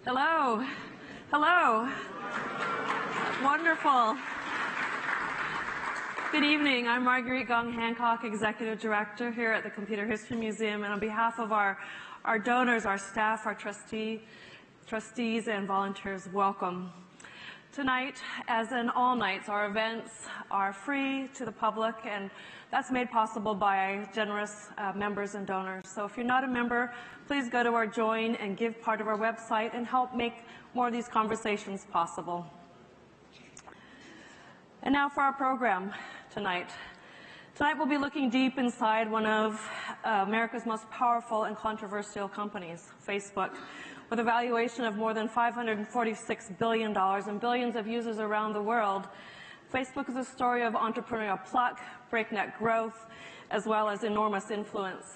Hello. Hello. Wonderful. Good evening. I'm Marguerite Gong Hancock, Executive Director here at the Computer History Museum, and on behalf of our donors, our staff, our trustees, and volunteers, welcome. Tonight, as in all nights, our events are free to the public, and that's made possible by generous members and donors. So if you're not a member, please go to our Join and Give part of our website and help make more of these conversations possible. And now for our program tonight. Tonight we'll be looking deep inside one of America's most powerful and controversial companies, Facebook. With a valuation of more than $546 billion and billions of users around the world, Facebook is a story of entrepreneurial pluck, breakneck growth, as well as enormous influence.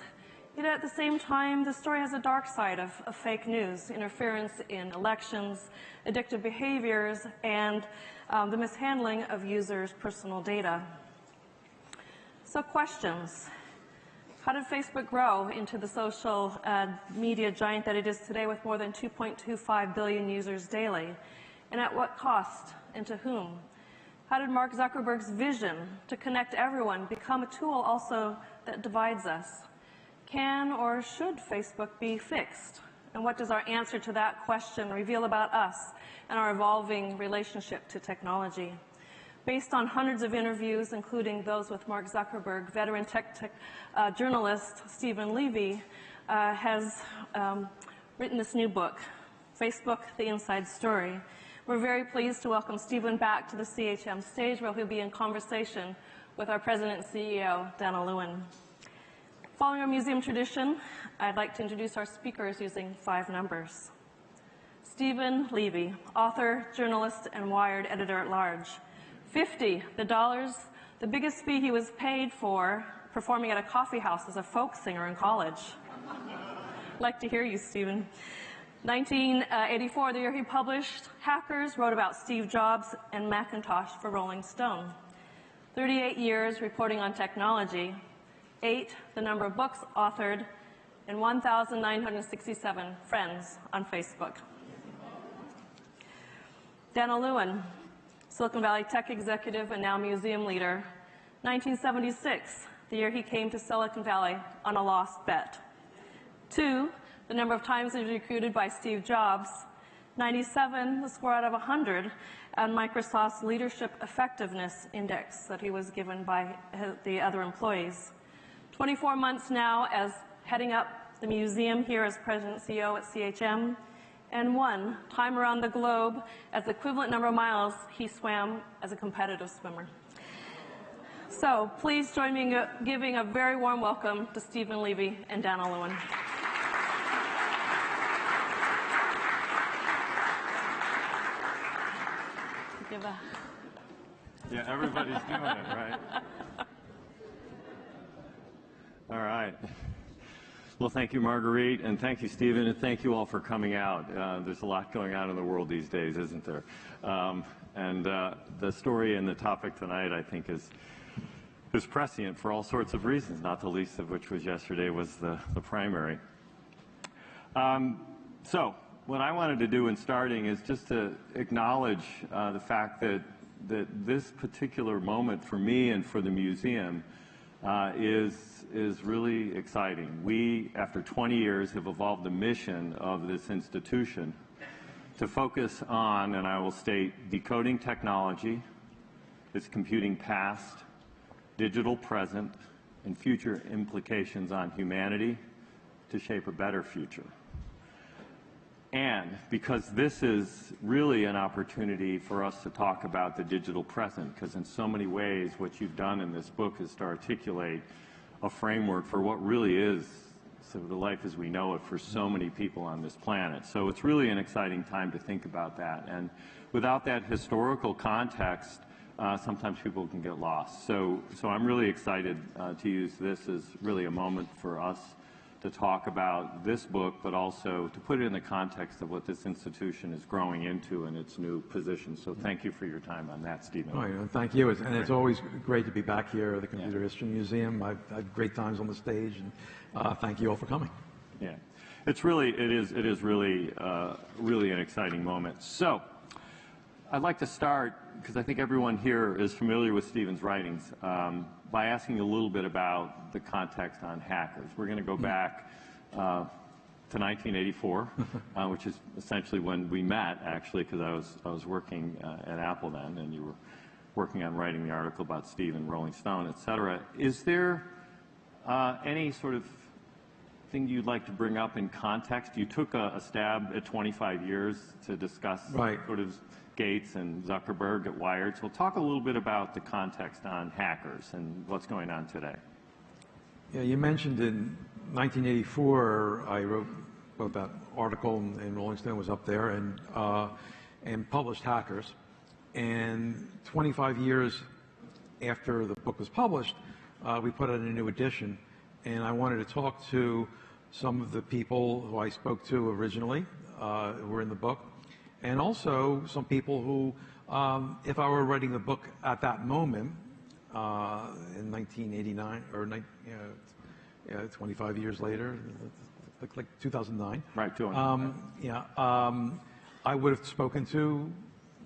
Yet at the same time, the story has a dark side of fake news, interference in elections, addictive behaviors, and the mishandling of users' personal data. So questions. How did Facebook grow into the social media giant that it is today with more than 2.25 billion users daily? And at what cost and to whom? How did Mark Zuckerberg's vision to connect everyone become a tool also that divides us? Can or should Facebook be fixed? And what does our answer to that question reveal about us and our evolving relationship to technology? Based on hundreds of interviews, including those with Mark Zuckerberg, veteran tech journalist Stephen Levy has written this new book, Facebook, The Inside Story. We're very pleased to welcome Stephen back to the CHM stage, where he'll be in conversation with our President and CEO, Dana Lewin. Following our museum tradition, I'd like to introduce our speakers using 5 numbers. Stephen Levy, author, journalist, and Wired editor-at-large. 50, the biggest fee he was paid for performing at a coffee house as a folk singer in college. I'd like to hear you, Stephen. 1984, the year he published Hackers, wrote about Steve Jobs and Macintosh for Rolling Stone. 38 years reporting on technology. 8, the number of books authored, and 1,967 friends on Facebook. Dana Lewin, Silicon Valley tech executive and now museum leader. 1976, the year he came to Silicon Valley on a lost bet. 2, the number of times he was recruited by Steve Jobs. 97, the score out of 100 on Microsoft's Leadership Effectiveness Index that he was given by the other employees. 24 months now as heading up the museum here as President and CEO at CHM. And 1 time around the globe as the equivalent number of miles he swam as a competitive swimmer. So please join me in giving a very warm welcome to Stephen Levy and Dana Lewin. Yeah, everybody's doing it, right? All right. Well, thank you, Marguerite, and thank you, Stephen, and thank you all for coming out. There's a lot going on in the world these days, isn't there? The story and the topic tonight, I think, is prescient for all sorts of reasons, not the least of which was yesterday was the primary. So what I wanted to do in starting is just to acknowledge the fact that this particular moment for me and for the museum is really exciting. We, after 20 years, have evolved the mission of this institution to focus on, and I will state, decoding technology, its computing past, digital present, and future implications on humanity to shape a better future. And because this is really an opportunity for us to talk about the digital present, because in so many ways what you've done in this book is to articulate a framework for what really is sort of the life as we know it for so many people on this planet. So it's really an exciting time to think about that. And without that historical context, sometimes people can get lost. So I'm really excited to use this as really a moment for us to talk about this book, but also to put it in the context of what this institution is growing into in its new position. So thank you for your time on that, Stephen. Oh, yeah, thank you. And it's always great to be back here at the Computer History Museum. I've had great times on the stage, and thank you all for coming. Yeah. It is really, really an exciting moment. So, I'd like to start, because I think everyone here is familiar with Stephen's writings, by asking a little bit about the context on hackers. We're going to go back to 1984, which is essentially when we met, actually, because I was working at Apple then, and you were working on writing the article about Stephen, Rolling Stone, et cetera. Is there any sort of thing you'd like to bring up in context? You took a stab at 25 years to discuss sort of Gates and Zuckerberg at Wired. So talk a little bit about the context on hackers and what's going on today. Yeah, you mentioned in 1984, I wrote that article, and Rolling Stone was up there, and published Hackers. And 25 years after the book was published, we put out a new edition, and I wanted to talk to some of the people who I spoke to originally, who were in the book, and also some people who, if I were writing the book at that moment, in 1989, or 25 years later, like 2009. Right, 2009. I would have spoken to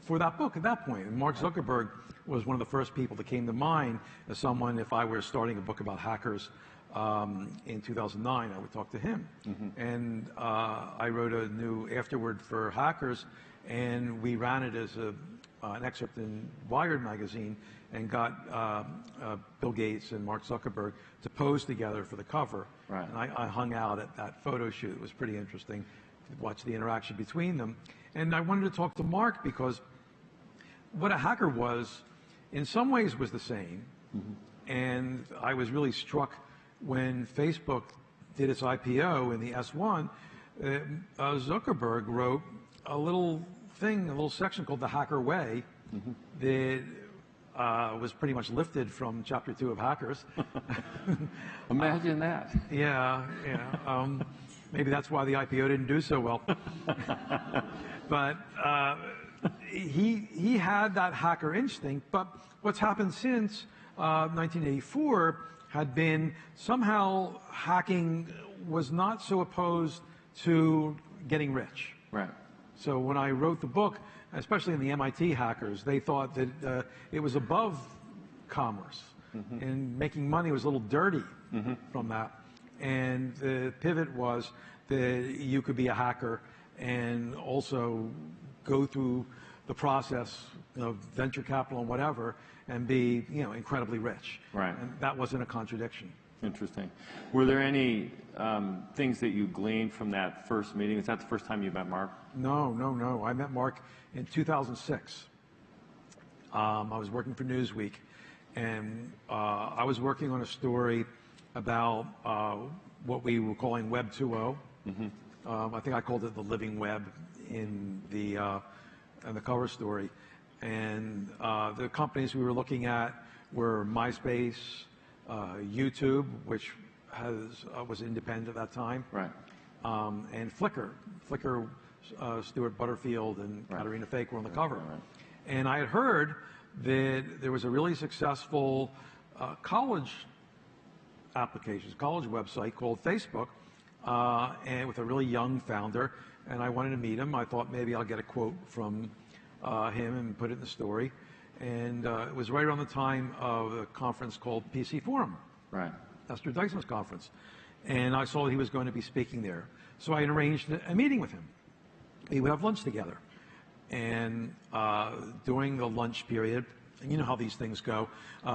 for that book at that point. And Mark Zuckerberg was one of the first people that came to mind as someone, if I were starting a book about hackers in 2009, I would talk to him. And I wrote a new afterword for Hackers, and we ran it as an excerpt in Wired magazine, and got Bill Gates and Mark Zuckerberg to pose together for the cover. Right. And I hung out at that photo shoot. It was pretty interesting to watch the interaction between them. And I wanted to talk to Mark because what a hacker was, in some ways, was the same. And I was really struck when Facebook did its IPO in the S1. Zuckerberg wrote a little thing, a little section called the Hacker Way, that was pretty much lifted from Chapter 2 of Hackers. Imagine that. Yeah. Maybe that's why the IPO didn't do so well. But he had that hacker instinct. But what's happened since 1984 had been somehow hacking was not so opposed to getting rich. Right. So when I wrote the book, especially in the MIT hackers, they thought that it was above commerce, and making money was a little dirty from that. And the pivot was that you could be a hacker and also go through the process of venture capital and whatever, and be, incredibly rich. Right. And that wasn't a contradiction. Interesting. Were there any things that you gleaned from that first meeting? Is that the first time you met Mark? No. I met Mark in 2006. I was working for Newsweek, and I was working on a story about what we were calling Web 2.0. I think I called it the living web in the cover story. And the companies we were looking at were MySpace, YouTube, which was independent at that time, right, and Flickr. Flickr, Stuart Butterfield and Katerina Fake were on the cover. Right. And I had heard that there was a really successful college website called Facebook, and with a really young founder, and I wanted to meet him. I thought maybe I'll get a quote from him and put it in the story. And it was right around the time of a conference called PC Forum, right, Esther Dyson's conference. And I saw that he was going to be speaking there. So I had arranged a meeting with him. We would have lunch together. And during the lunch period, and you know how these things go,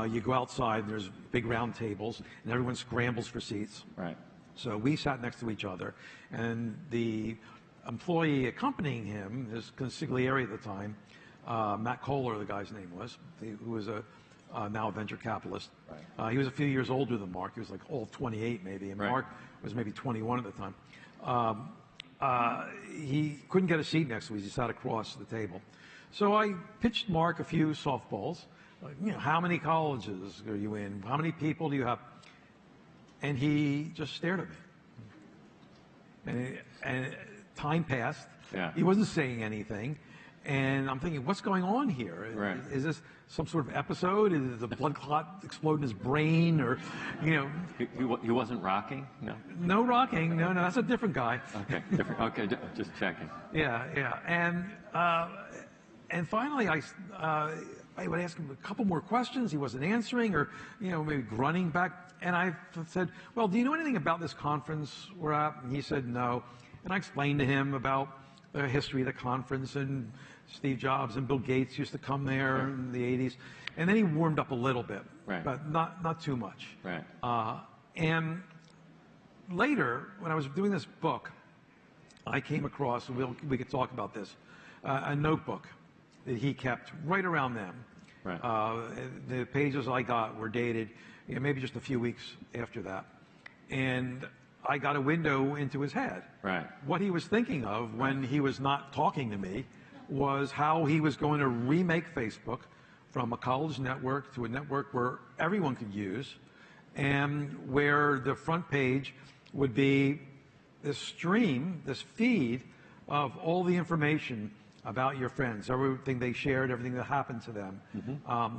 you go outside and there's big round tables and everyone scrambles for seats. right. So we sat next to each other, and the employee accompanying him, his consigliere at the time, Matt Kohler, the guy's name was, who was now a venture capitalist. Right. He was a few years older than Mark. He was like 28 maybe, and Mark was maybe 21 at the time. He couldn't get a seat next to us. He sat across the table. So I pitched Mark a few softballs. Like, how many colleges are you in? How many people do you have? And he just stared at me. And time passed. Yeah. He wasn't saying anything. And I'm thinking, what's going on here? Right. Is this some sort of episode? Is the blood clot explode in his brain? Or, you know. He wasn't rocking? No? No rocking. No, that's a different guy. Okay, different. Okay, just checking. Yeah. And finally, I would ask him a couple more questions. He wasn't answering, or maybe grunting back. And I said, "Well, do you know anything about this conference we're at?" And he said, "No." And I explained to him about the history of the conference, and Steve Jobs and Bill Gates used to come there in the '80s. And then he warmed up a little bit, but not too much. Right. And later, when I was doing this book, I came across, and we could talk about this, a notebook that he kept right around then. Right. The pages I got were dated, maybe just a few weeks after that. And I got a window into his head. Right. What he was thinking of when he was not talking to me was how he was going to remake Facebook from a college network to a network where everyone could use, and where the front page would be this stream, this feed of all the information about your friends, everything they shared, everything that happened to them.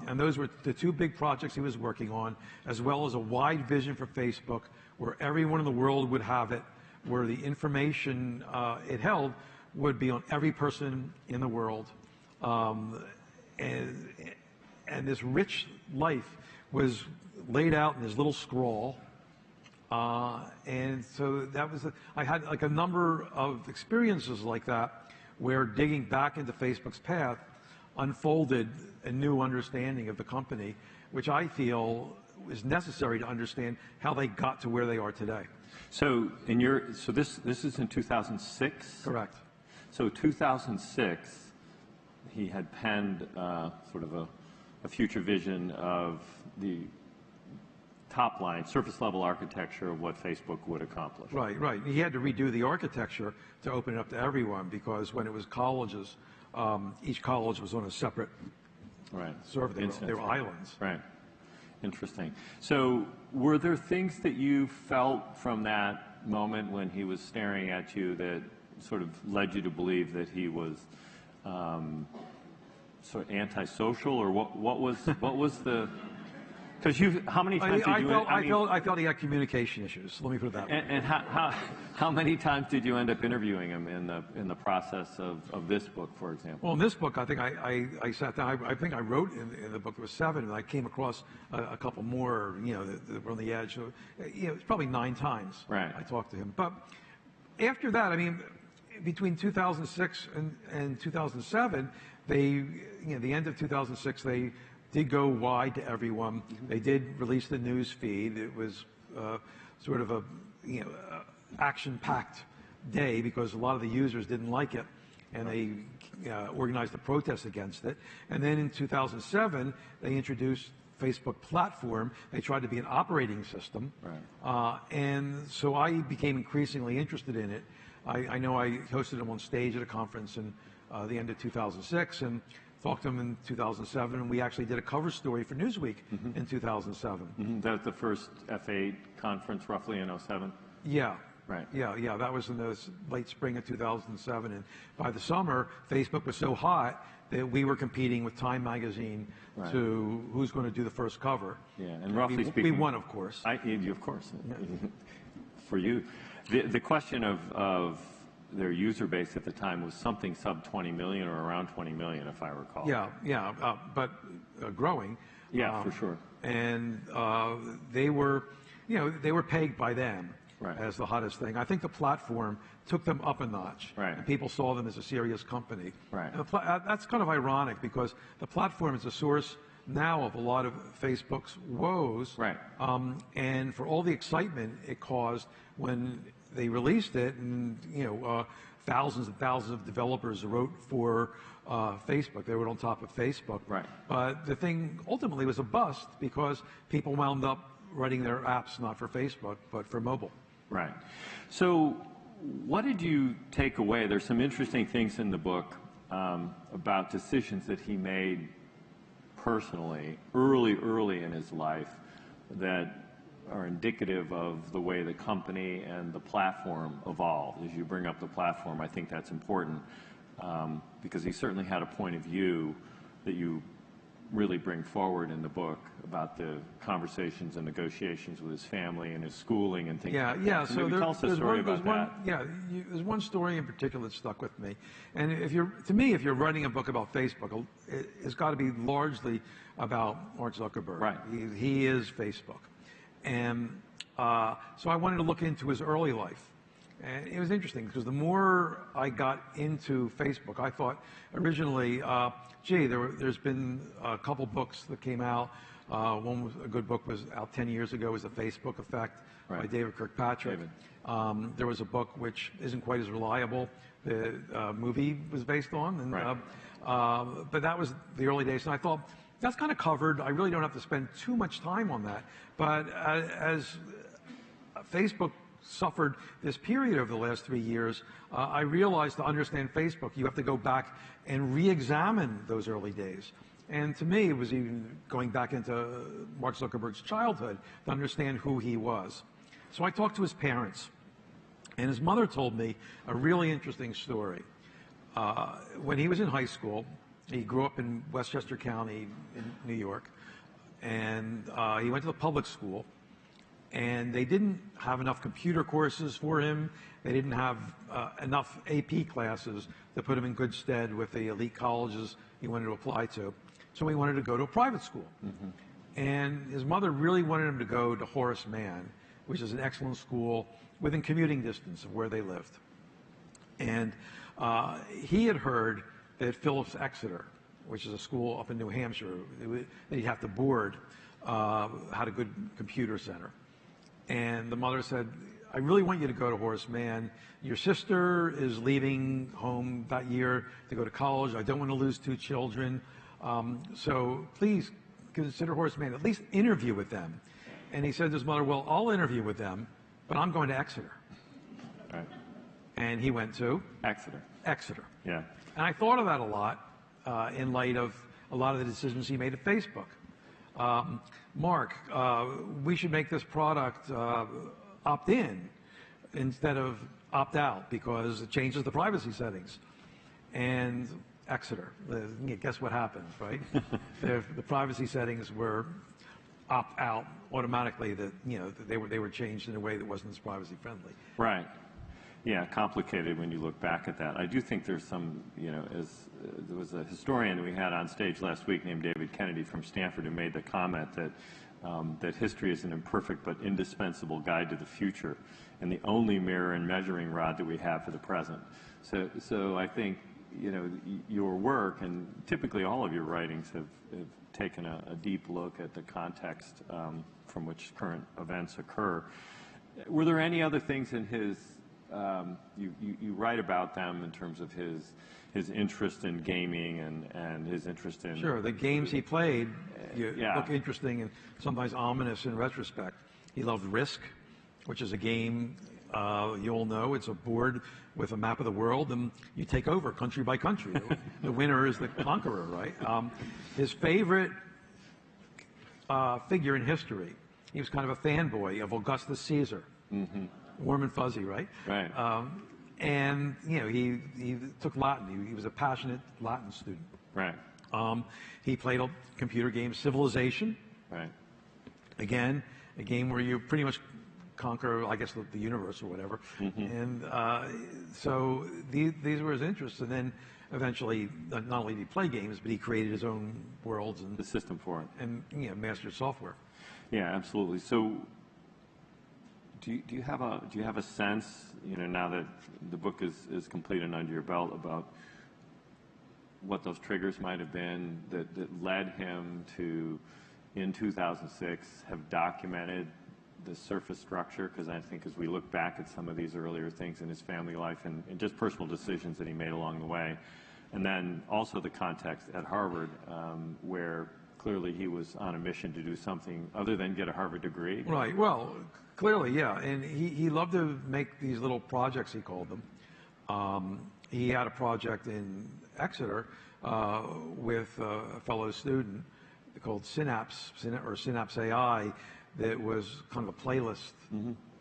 And those were the two big projects he was working on, as well as a wide vision for Facebook where everyone in the world would have it, where the information it held would be on every person in the world. And this rich life was laid out in this little scroll. And so that was, I had like a number of experiences like that, where digging back into Facebook's path unfolded a new understanding of the company, which I feel is necessary to understand how they got to where they are today. So this is in 2006? Correct. So 2006, he had penned sort of a future vision of the top line, surface level architecture of what Facebook would accomplish. Right. He had to redo the architecture to open it up to everyone, because when it was colleges, each college was on a separate server. They were islands. Right. Interesting. So were there things that you felt from that moment when he was staring at you that sort of led you to believe that he was sort of antisocial, or what was the? Because how many times did you? I felt he had communication issues. Let me put it that way. And how many times did you end up interviewing him in the process of this book, for example? Well, in this book, I think I sat down. I think I wrote in the book there was 7, and I came across a couple more, that were on the edge. So, it's probably 9 times I talked to him. But after that, I mean, between 2006 and 2007, the end of 2006, they did go wide to everyone. They did release the news feed. It was sort of a action-packed day, because a lot of the users didn't like it, and they organized a protest against it. And then in 2007, they introduced Facebook platform. They tried to be an operating system. And so I became increasingly interested in it. I know I hosted him on stage at a conference in the end of 2006, and talked to him in 2007, and we actually did a cover story for Newsweek in 2007. That was the first F8 conference, roughly in 07? Yeah. Right. Yeah. That was in the late spring of 2007, and by the summer, Facebook was so hot that we were competing with Time Magazine to who's going to do the first cover. Yeah, and roughly speaking, we won, of course. Of course, for you. The question of their user base at the time was something sub 20 million, or around 20 million, if I recall. But growing. Yeah, for sure. And they were pegged by them as the hottest thing. I think the platform took them up a notch. And people saw them as a serious company. And that's kind of ironic, because the platform is a source now of a lot of Facebook's woes. And for all the excitement it caused when they released it, and thousands and thousands of developers wrote for Facebook. They were on top of Facebook. But the thing ultimately was a bust, because people wound up writing their apps not for Facebook but for mobile. So what did you take away? There's some interesting things in the book about decisions that he made personally early in his life that are indicative of the way the company and the platform evolved. As you bring up the platform, I think that's important. because he certainly had a point of view that you really bring forward in the book about the conversations and negotiations with his family and his schooling and things like that. Yeah. So maybe tell us a story about that. There's one story in particular that stuck with me. And if you're writing a book about Facebook, it's got to be largely about Mark Zuckerberg. Right. He is Facebook. And so I wanted to look into his early life. And it was interesting because the more I got into Facebook, I thought originally, there's been a couple books that came out. A good book was out 10 years ago, was The Facebook Effect by David Kirkpatrick. There was a book which isn't quite as reliable. The movie was based on, and, but that was the early days. And I thought, that's kind of covered. I really don't have to spend too much time on that. But as Facebook suffered this period over the last 3 years, I realized to understand Facebook, you have to go back and re-examine those early days. And to me, it was even going back into Mark Zuckerberg's childhood to understand who he was. So I talked to his parents, and his mother told me a really interesting story. When he was in high school, he grew up in Westchester County in New York, and he went to the public school. And they didn't have enough computer courses for him. They didn't have enough AP classes to put him in good stead with the elite colleges he wanted to apply to. So he wanted to go to a private school. And his mother really wanted him to go to Horace Mann, which is an excellent school within commuting distance of where they lived. And he had heard that Phillips Exeter, which is a school up in New Hampshire that you'd have to board, had a good computer center. And the mother said, I really want you to go to Horace Mann. Your sister is leaving home that year to go to college. I don't want to lose 2 children. So please consider Horace Mann. At least interview with them. And he said to his mother, well, I'll interview with them, but I'm going to Exeter. Right. And he went to? Exeter. Exeter. Yeah. And I thought of that a lot in light of a lot of the decisions he made at Facebook. Mark, we should make this product opt-in instead of opt-out because it changes the privacy settings. And Exeter, guess what happened, right? The privacy settings were opt-out automatically. That they were changed in a way that wasn't as privacy friendly. Right. Yeah, complicated when you look back at that. I do think there's some, there was a historian that we had on stage last week named David Kennedy from Stanford who made the comment that that history is an imperfect but indispensable guide to the future and the only mirror and measuring rod that we have for the present. So I think, your work and typically all of your writings have taken a deep look at the context from which current events occur. Were there any other things in his you write about them in terms of his interest in gaming and his interest in... Sure, the games he played look interesting and sometimes ominous in retrospect. He loved Risk, which is a game you all know. It's a board with a map of the world, and you take over country by country. The winner is the conqueror, right? His favorite figure in history, he was kind of a fanboy of Augustus Caesar. Warm and fuzzy, right? Right. And he took Latin. He was a passionate Latin student. Right. He played a computer game, Civilization. Right. Again, a game where you pretty much conquer, I guess, the universe or whatever. And so these were his interests. And then eventually, not only did he play games, but he created his own worlds and the system for it, and mastered software. Yeah, absolutely. So. Do you have a sense, now that the book is complete and under your belt, about what those triggers might have been that led him to, in 2006, have documented the surface structure? Because I think as we look back at some of these earlier things in his family life and just personal decisions that he made along the way, and then also the context at Harvard, where clearly he was on a mission to do something other than get a Harvard degree. Right. Well, clearly, yeah. And he loved to make these little projects, he called them. He had a project in Exeter with a fellow student called Synapse AI that was kind of a playlist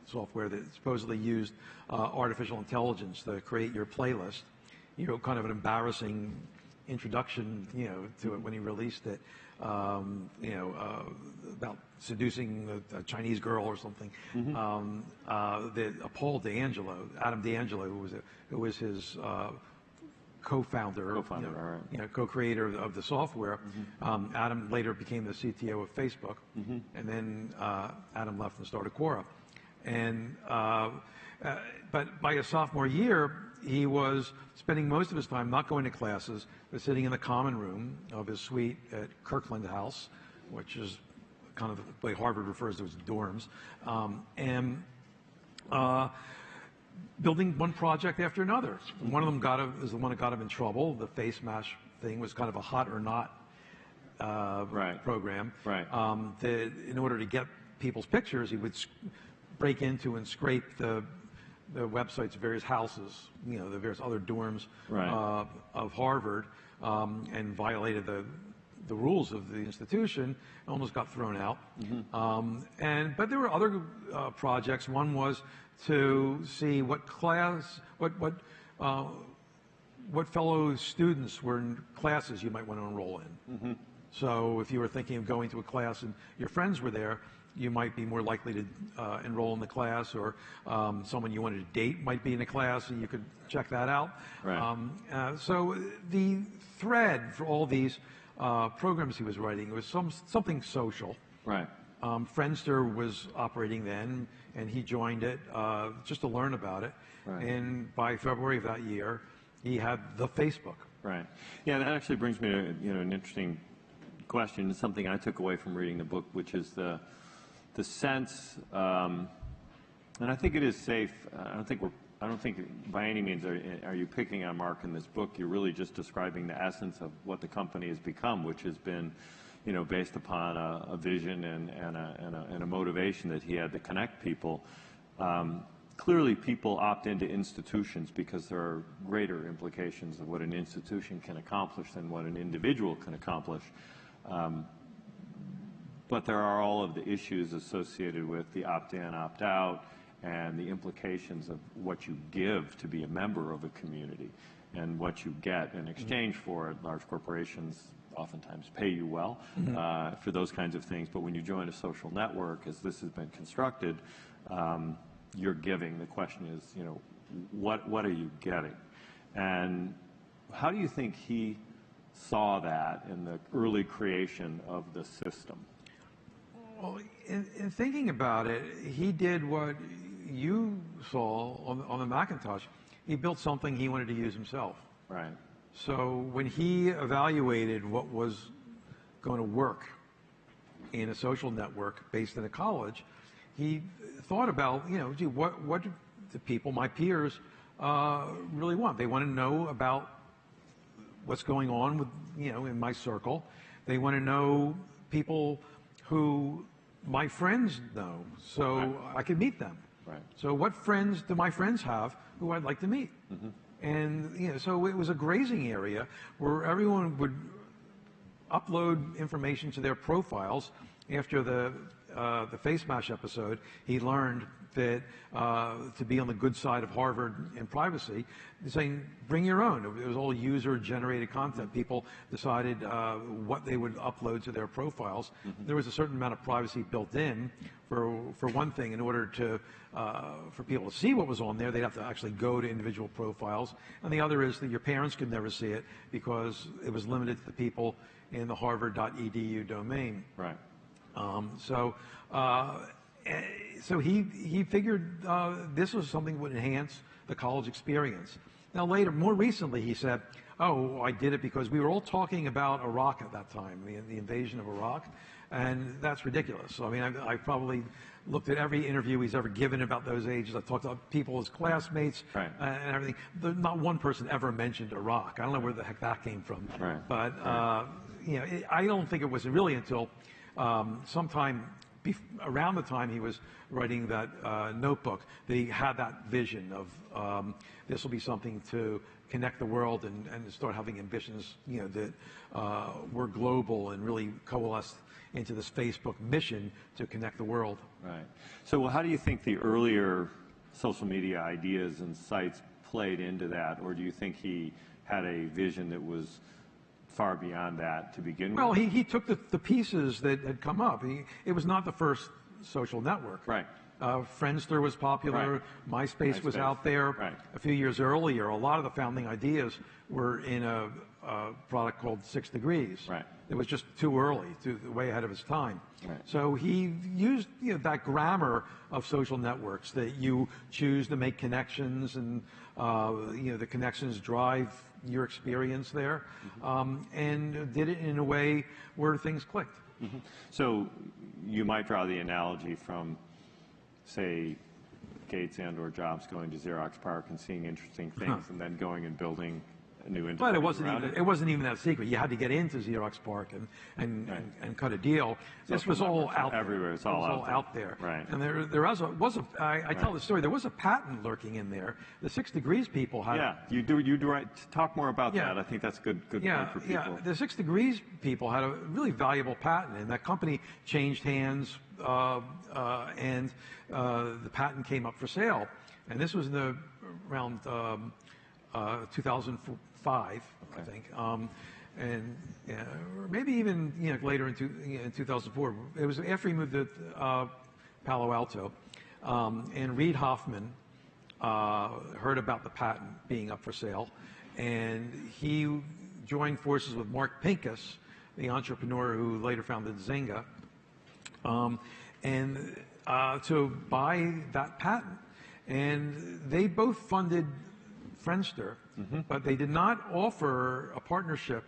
software that supposedly used artificial intelligence to create your playlist. kind of an embarrassing introduction, to it when he released it, about seducing a Chinese girl or something. Paul Adam D'Angelo, who was his co-founder, co-creator of the software. Adam later became the CTO of Facebook, and then Adam left and started Quora. And but by his sophomore year, he was spending most of his time not going to classes, but sitting in the common room of his suite at Kirkland House, which is kind of the way Harvard refers to as dorms, and building one project after another. One of them is the one that got him in trouble. The face mash thing was kind of a hot or not program. In order to get people's pictures, he would break into and scrape the websites of various houses, the various other dorms of Harvard, and violated the rules of the institution, almost got thrown out. But there were other projects. One was to see what fellow students were in classes you might want to enroll in. So if you were thinking of going to a class and your friends were there, you might be more likely to enroll in the class, or someone you wanted to date might be in the class, and you could check that out. So the thread for all these programs he was writing was something social. Friendster was operating then, and he joined it just to learn about it. And by February of that year, he had the Facebook. Yeah, that actually brings me to an interesting question. It's something I took away from reading the book, which is the sense, and I think it is safe. I don't think by any means are you picking on Mark in this book. You're really just describing the essence of what the company has become, which has been, based upon a vision and a motivation that he had to connect people. Clearly, people opt into institutions because there are greater implications of what an institution can accomplish than what an individual can accomplish. But there are all of the issues associated with the opt-in, opt-out, and the implications of what you give to be a member of a community and what you get in exchange for it. Large corporations oftentimes pay you well for those kinds of things, but when you join a social network, as this has been constructed, you're giving. The question is, what are you getting? And how do you think he saw that in the early creation of the system? Well, in thinking about it, he did what you saw on the Macintosh. He built something he wanted to use himself. So when he evaluated what was going to work in a social network based in a college, he thought about, gee, what do the people, my peers, really want? They want to know about what's going on with, in my circle. They want to know people who my friends know, so I can meet them. So what friends do my friends have who I'd like to meet? And so it was a grazing area where everyone would upload information to their profiles. After the Face Mash episode, he learned that to be on the good side of Harvard in privacy, saying bring your own. It was all user-generated content. People decided what they would upload to their profiles. There was a certain amount of privacy built in. For one thing, in order to for people to see what was on there, they'd have to actually go to individual profiles. And the other is that your parents could never see it because it was limited to the people in the harvard.edu domain. So he figured this was something that would enhance the college experience. Now later, more recently, he said, oh, I did it because we were all talking about Iraq at that time, the invasion of Iraq, and that's ridiculous. So, I mean, I probably looked at every interview he's ever given about those ages. I talked to people, his classmates, and everything. Not one person ever mentioned Iraq. I don't know where the heck that came from. But, I don't think it was really until sometime around the time he was writing that notebook that he had that vision of this will be something to connect the world and start having ambitions, that were global and really coalesce into this Facebook mission to connect the world. So how do you think the earlier social media ideas and sites played into that, or do you think he had a vision that was far beyond that to begin Well, with? he took the pieces that had come up. It was not the first social network. Right. Friendster was popular. Right. MySpace was out there. Right. A few years earlier, a lot of the founding ideas were in a product called 6 Degrees. Right. It was just too early, way ahead of its time. Right. So he used that grammar of social networks that you choose to make connections, and the connections drive your experience there, and did it in a way where things clicked. Mm-hmm. So you might draw the analogy from, say, Gates and or Jobs going to Xerox PARC and seeing interesting things, and then going and building a new industry. But it wasn't even that secret. You had to get into Xerox PARC and cut a deal. This was all out there. Everywhere. It's all out there. Right. And there was a I tell the story. There was a patent lurking in there. The 6 Degrees people had. Yeah, you do right. Talk more about that. I think that's a good point for people. Yeah, the 6 Degrees people had a really valuable patent, and that company changed hands, and the patent came up for sale. And this was around 2005, okay. I think, and or maybe even later in 2004. It was after he moved to Palo Alto, and Reid Hoffman heard about the patent being up for sale, and he joined forces with Mark Pincus, the entrepreneur who later founded Zynga, and to buy that patent. And they both funded Friendster, but they did not offer a partnership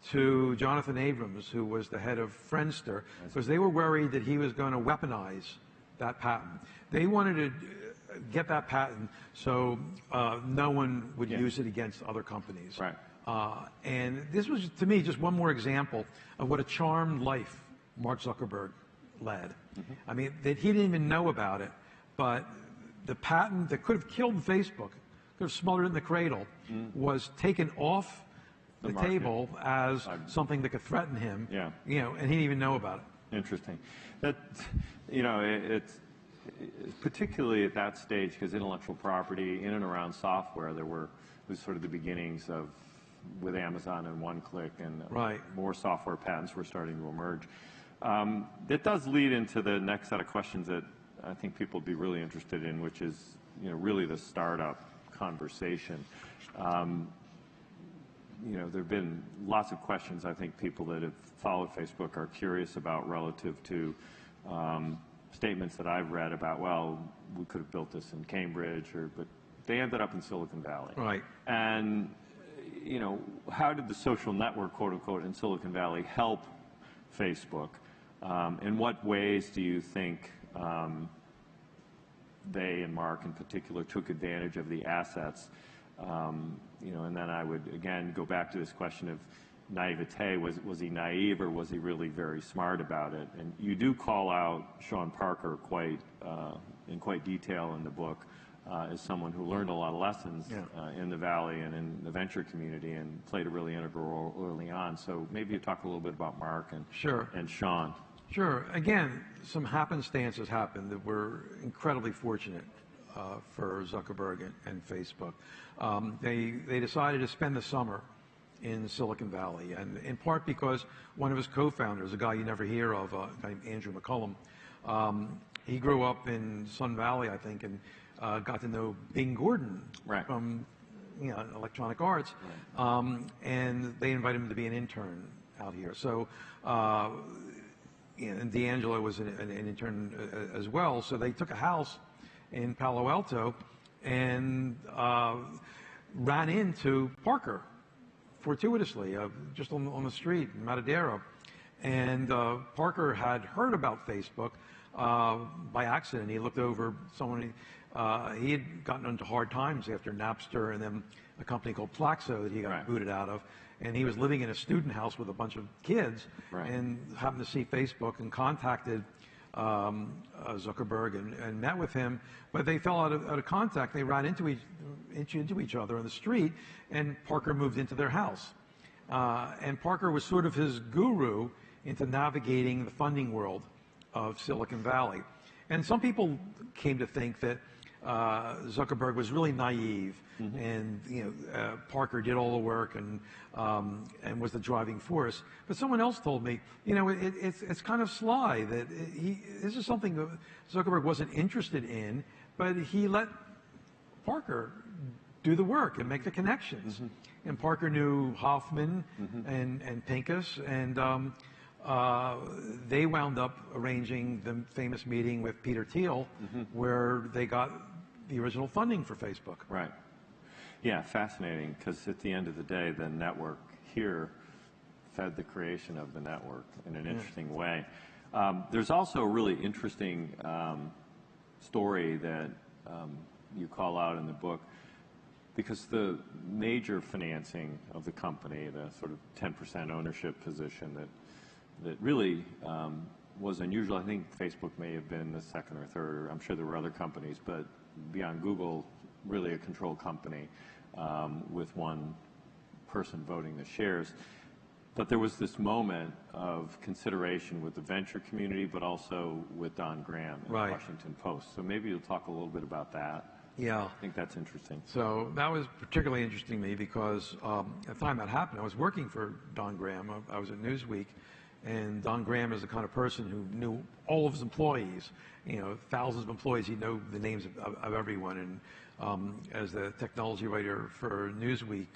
to Jonathan Abrams, who was the head of Friendster, because they were worried that he was going to weaponize that patent. They wanted to get that patent so no one would use it against other companies. Right. And this was, to me, just one more example of what a charmed life Mark Zuckerberg led. I mean, that he didn't even know about it, but the patent that could have killed Facebook, could have smothered it in the cradle, was taken off the table as something that could threaten him. Yeah. And he didn't even know about it. Interesting. That, it's particularly at that stage, because intellectual property in and around software, it was sort of the beginnings of, with Amazon and one-click, and more software patents were starting to emerge. It does lead into the next set of questions that I think people would be really interested in, which is, really the startup conversation. There have been lots of questions I think people that have followed Facebook are curious about relative to statements that I've read about, well, we could have built this in Cambridge, but they ended up in Silicon Valley. Right. And, how did the social network, quote unquote, in Silicon Valley help Facebook? In what ways do you think they, and Mark in particular, took advantage of the assets? And then I would, again, go back to this question of naivete. Was he naive, or was he really very smart about it? And you do call out Sean Parker in quite detail in the book as someone who learned a lot of lessons in the Valley and in the venture community, and played a really integral role early on. So maybe you talk a little bit about Mark and Sean. Sure. Again, some happenstances happened that were incredibly fortunate for Zuckerberg and Facebook. They decided to spend the summer in Silicon Valley, and in part because one of his co-founders, a guy you never hear of, a guy named Andrew McCullum, he grew up in Sun Valley, I think, and got to know Bing Gordon from Electronic Arts, and they invited him to be an intern out here. So. And D'Angelo was an intern as well. So they took a house in Palo Alto and ran into Parker fortuitously, just on the street in Matadero. And Parker had heard about Facebook by accident. He looked over someone. He had gotten into hard times after Napster, and then a company called Plaxo that he got booted out of. And he was living in a student house with a bunch of kids, and happened to see Facebook and contacted Zuckerberg and met with him. But they fell out of contact. They ran into each other on the street, and Parker moved into their house. And Parker was sort of his guru into navigating the funding world of Silicon Valley. And some people came to think that Zuckerberg was really naive, and Parker did all the work and was the driving force. But someone else told me, it's kind of sly that this is something that Zuckerberg wasn't interested in, but he let Parker do the work and make the connections. And Parker knew Hoffman and Pincus, and they wound up arranging the famous meeting with Peter Thiel, where they got the original funding for Facebook. Right. Yeah, fascinating, because at the end of the day, the network here fed the creation of the network in an interesting way. There's also a really interesting story that you call out in the book, because the major financing of the company, the sort of 10% ownership position that really was unusual. I think Facebook may have been the second or third, or I'm sure there were other companies, but beyond Google, really a controlled company with one person voting the shares. But there was this moment of consideration with the venture community, but also with Don Graham in the Washington Post. So maybe you'll talk a little bit about that. Yeah. I think that's interesting. So that was particularly interesting to me because at the time that happened, I was working for Don Graham. I was at Newsweek, and Don Graham is the kind of person who knew all of his employees, thousands of employees. He'd know the names of everyone. And as the technology writer for Newsweek,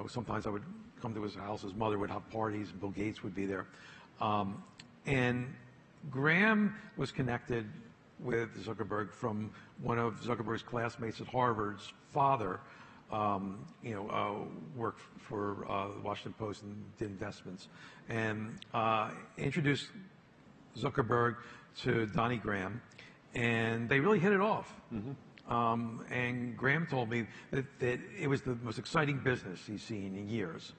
sometimes I would come to his house. His mother would have parties, and Bill Gates would be there. And Graham was connected with Zuckerberg from one of Zuckerberg's classmates at Harvard's father, worked for the Washington Post and did investments, and introduced Zuckerberg to Donnie Graham, and they really hit it off. And Graham told me that it was the most exciting business he's seen in years,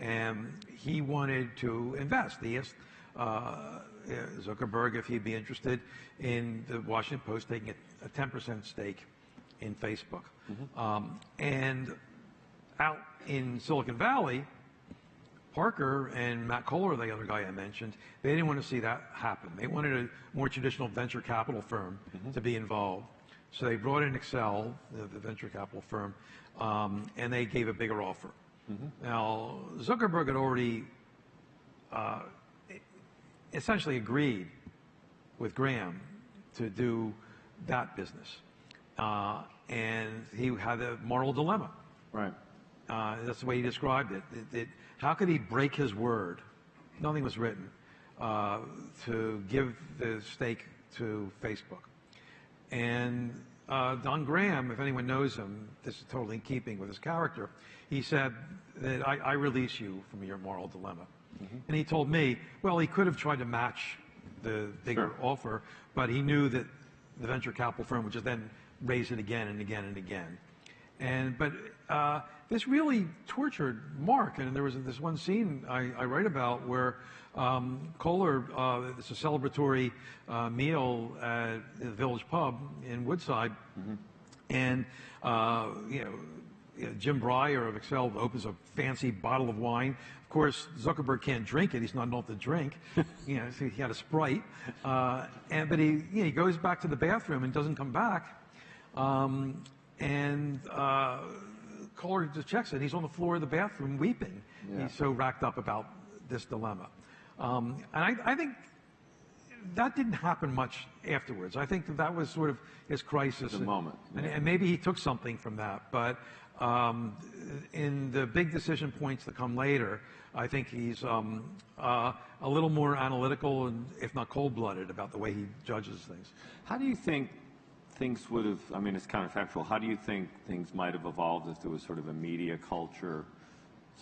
and he wanted to invest. He asked Zuckerberg if he'd be interested in the Washington Post taking a 10% stake in Facebook. And out in Silicon Valley, Parker and Matt Kohler, the other guy I mentioned, they didn't want to see that happen. They wanted a more traditional venture capital firm to be involved. So they brought in Excel, the venture capital firm, and they gave a bigger offer. Now, Zuckerberg had already essentially agreed with Graham to do that business. And he had a moral dilemma. Right. That's the way he described it. How could he break his word? Nothing was written to give the stake to Facebook. And Don Graham, if anyone knows him, this is totally in keeping with his character, he said that I release you from your moral dilemma. And he told me, well, he could have tried to match the bigger offer, but he knew that the venture capital firm would just then raise it again and again and again. But this really tortured Mark. And there was this one scene I write about where Kohler, it's a celebratory meal at the Village Pub in Woodside, and Jim Breyer of Excel opens a fancy bottle of wine. Of course, Zuckerberg can't drink it. He's not enough to drink. So he had a Sprite. But he goes back to the bathroom and doesn't come back. Kohler just checks it. He's on the floor of the bathroom weeping. Yeah. He's so racked up about this dilemma. And I think that didn't happen much afterwards. I think that was sort of his crisis. The moment. Yeah. And maybe he took something from that. But in the big decision points that come later, I think he's a little more analytical and, if not cold-blooded, about the way he judges things. How do you think things would have, I mean, it's counterfactual, how do you think things might have evolved if there was sort of a media culture,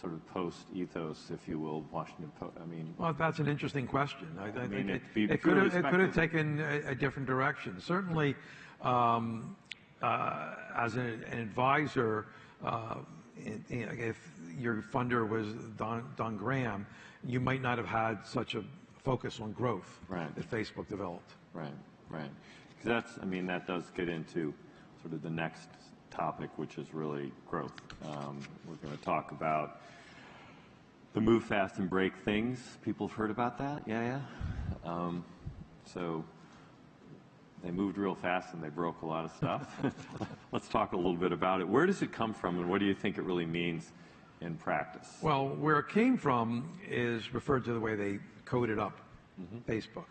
sort of post-ethos, if you will, Washington Post? I mean... Well, that's an interesting question. I think it could have taken a different direction. Certainly, as an advisor, if your funder was Don Graham, you might not have had such a focus on growth that Facebook developed. Right. Because that does get into sort of the next topic, which is really growth. We're going to talk about the move fast and break things. People have heard about that? Yeah. So They moved real fast and they broke a lot of stuff. Let's talk a little bit about it. Where does it come from, and what do you think it really means in practice? Well, where it came from is referred to the way they coded up Facebook.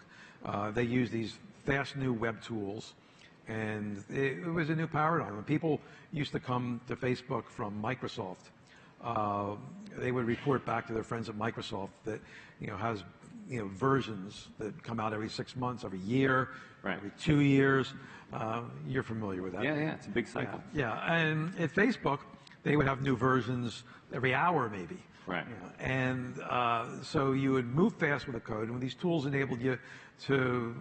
They use these fast new web tools, and it was a new paradigm. When people used to come to Facebook from Microsoft, they would report back to their friends at Microsoft that has versions that come out every 6 months, every year, right, every 2 years. You're familiar with that? Yeah, it's a big cycle. Yeah, and at Facebook, they would have new versions every hour, maybe. Right. And so you would move fast with the code, and these tools enabled you to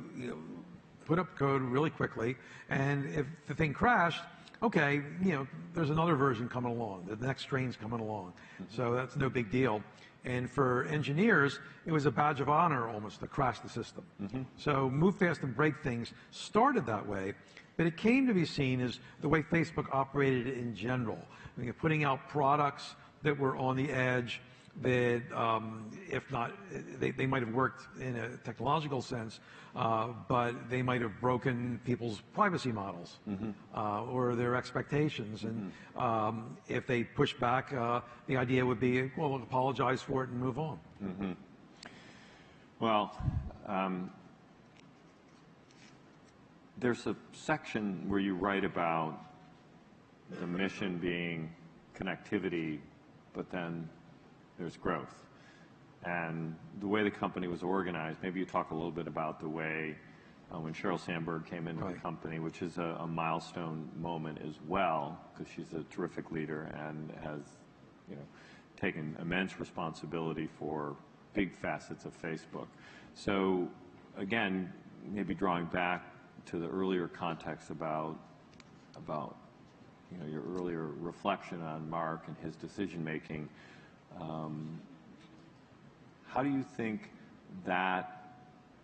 put up code really quickly. And if the thing crashed, okay, there's another version coming along. The next train's coming along. So that's no big deal. And for engineers, it was a badge of honor almost to crash the system. So move fast and break things started that way, but it came to be seen as the way Facebook operated in general. Putting out products that were on the edge, that if not, they might have worked in a technological sense, but they might have broken people's privacy models or their expectations. And if they push back, the idea would be, well, we'll apologize for it and move on. Well, there's a section where you write about the mission being connectivity, but then there's growth. And the way the company was organized, maybe you talk a little bit about the way when Sheryl Sandberg came into the company, which is a milestone moment as well, because she's a terrific leader and has taken immense responsibility for big facets of Facebook. So again, maybe drawing back to the earlier context about your earlier reflection on Mark and his decision making. How do you think that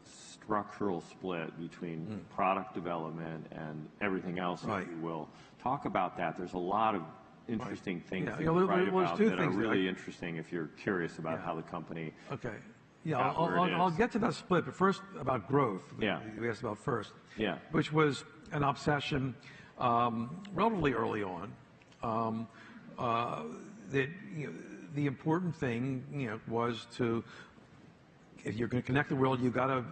structural split between product development and everything else, if you will, talk about that? There's a lot of interesting things that you write about that are really interesting if you're curious about how the company. Okay. Yeah, I'll get to that split, but first about growth. Yeah. You asked about first. Yeah. Which was an obsession relatively early on. That the important thing was to, if you're going to connect the world, you've got to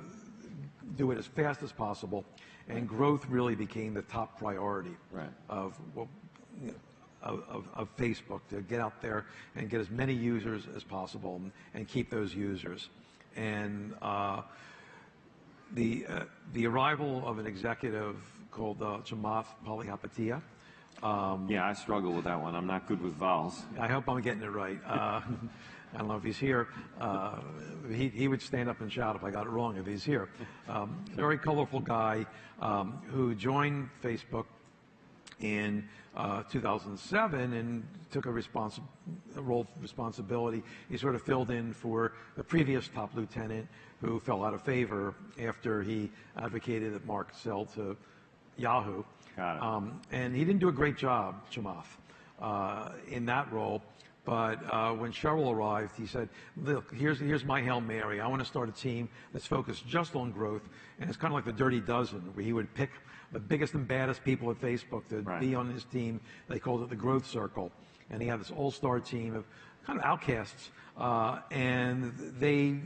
do it as fast as possible, and growth really became the top priority of Facebook, to get out there and get as many users as possible and keep those users. And the arrival of an executive called Chamath Palihapitiya. Yeah, I struggle with that one. I'm not good with vowels. I hope I'm getting it right. I don't know if he's here. He would stand up and shout if I got it wrong if he's here. Very colorful guy who joined Facebook in 2007 and took a role of responsibility. He sort of filled in for the previous top lieutenant who fell out of favor after he advocated that Mark sell to Yahoo. Got it. And he didn't do a great job, Chamath, in that role. But when Sheryl arrived, he said, look, here's my Hail Mary. I want to start a team that's focused just on growth. And it's kind of like the Dirty Dozen, where he would pick the biggest and baddest people at Facebook to be on his team. They called it the Growth Circle. And he had this all-star team of kind of outcasts. And they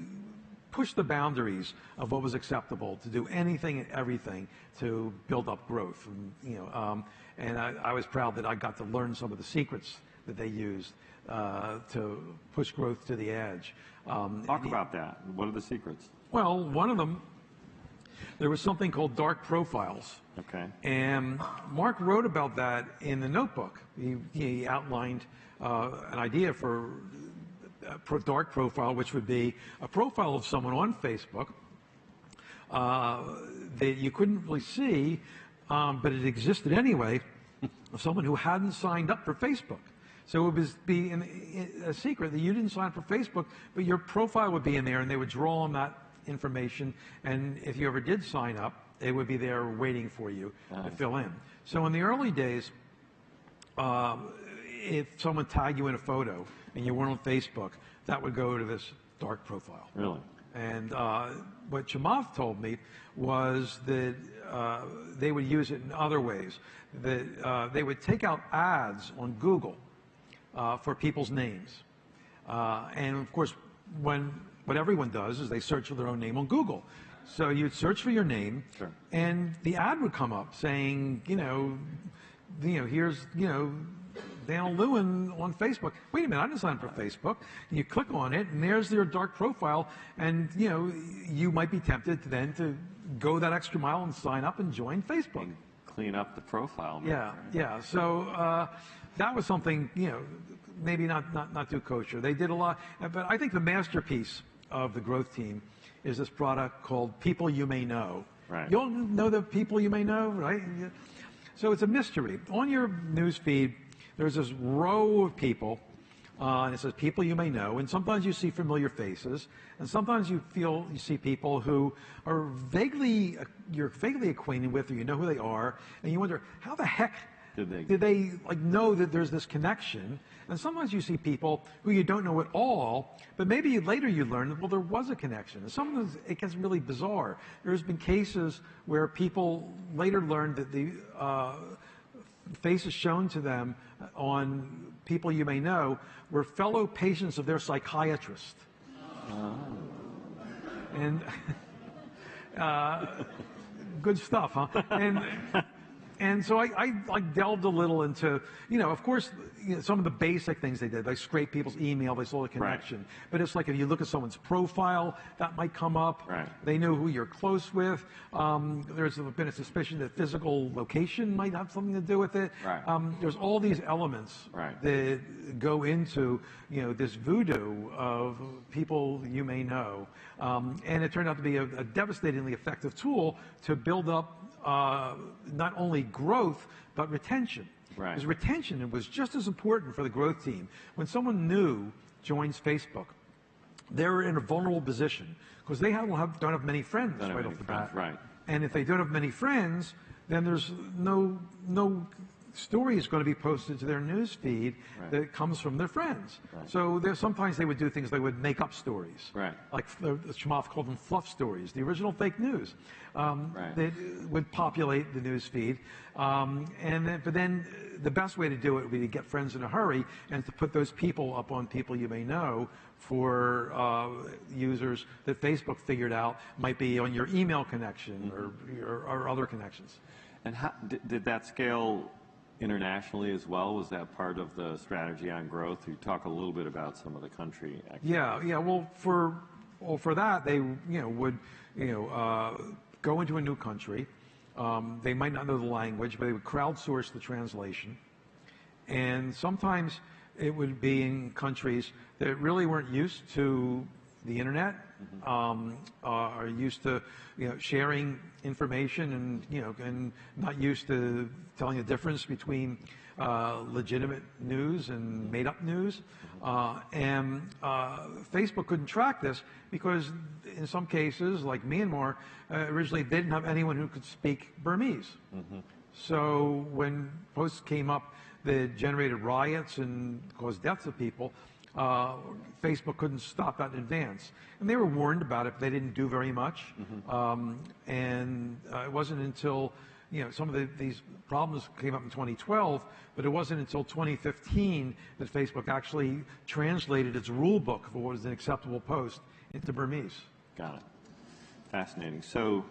pushed the boundaries of what was acceptable, to do anything and everything to build up growth. And I was proud that I got to learn some of the secrets that they used to push growth to the edge. Talk about that. What are the secrets? Well, one of them, there was something called dark profiles. Okay. And Mark wrote about that in the notebook. He outlined an idea for a dark profile, which would be a profile of someone on Facebook that you couldn't really see, but it existed anyway, of someone who hadn't signed up for Facebook. So it would be a secret that you didn't sign up for Facebook, but your profile would be in there, and they would draw on that information. And if you ever did sign up, it would be there waiting for you to fill in. So in the early days, if someone tagged you in a photo and you weren't on Facebook, that would go to this dark profile. Really? And what Chamath told me was that they would use it in other ways. That they would take out ads on Google for people's names. And of course, what everyone does is they search for their own name on Google. So you'd search for your name, Sure. and the ad would come up saying, here's, Daniel Lewin on Facebook. Wait a minute, I didn't sign up for Facebook. And you click on it, and there's their dark profile, and you might be tempted to then to go that extra mile and sign up and join Facebook. And clean up the profile. Yeah. So that was something, maybe not too kosher. They did a lot, but I think the masterpiece of the growth team is this product called People You May Know. Right. You all know the people you may know, right? So it's a mystery. On your news feed, there's this row of people, and it says people you may know, and sometimes you see familiar faces, and sometimes you see people who are you're vaguely acquainted with, or you know who they are, and you wonder, how the heck did they know that there's this connection? And sometimes you see people who you don't know at all, but maybe later you learn that, well, there was a connection. And sometimes it gets really bizarre. There's been cases where people later learned that the faces shown to them on People You May Know were fellow patients of their psychiatrist. And good stuff, huh? And so I delved a little into, of course, some of the basic things they did. They scraped people's email, they saw the connection. Right. But it's like if you look at someone's profile, that might come up. Right. They know who you're close with. There's been a suspicion that physical location might have something to do with it. Right. There's all these elements that go into, this voodoo of people you may know. And it turned out to be a devastatingly effective tool to build up not only growth, but retention. Right. Because retention was just as important for the growth team. When someone new joins Facebook, they're in a vulnerable position because they don't have many friends right off the bat. Right. And if they don't have many friends, then there's no story is going to be posted to their news feed that comes from their friends. Right. So sometimes they would do things, they would make up stories. Right. Like Chamath called them fluff stories, the original fake news that would populate the news feed. But then the best way to do it would be to get friends in a hurry and to put those people up on People You May Know for users that Facebook figured out might be on your email connection or other connections. And how did that scale internationally as well? Was that part of the strategy on growth? You talk a little bit about some of the country activities. Yeah. Well, for that, they would go into a new country. They might not know the language, but they would crowdsource the translation. And sometimes it would be in countries that really weren't used to the internet, are used to sharing information, and not used to telling the difference between legitimate news and made-up news. And Facebook couldn't track this because in some cases, like Myanmar, originally they didn't have anyone who could speak Burmese. So when posts came up that generated riots and caused deaths of people, Facebook couldn't stop that in advance. And they were warned about it, but they didn't do very much. And it wasn't until, some of these problems came up in 2012, but it wasn't until 2015 that Facebook actually translated its rule book for what is an acceptable post into Burmese. Got it. Fascinating. So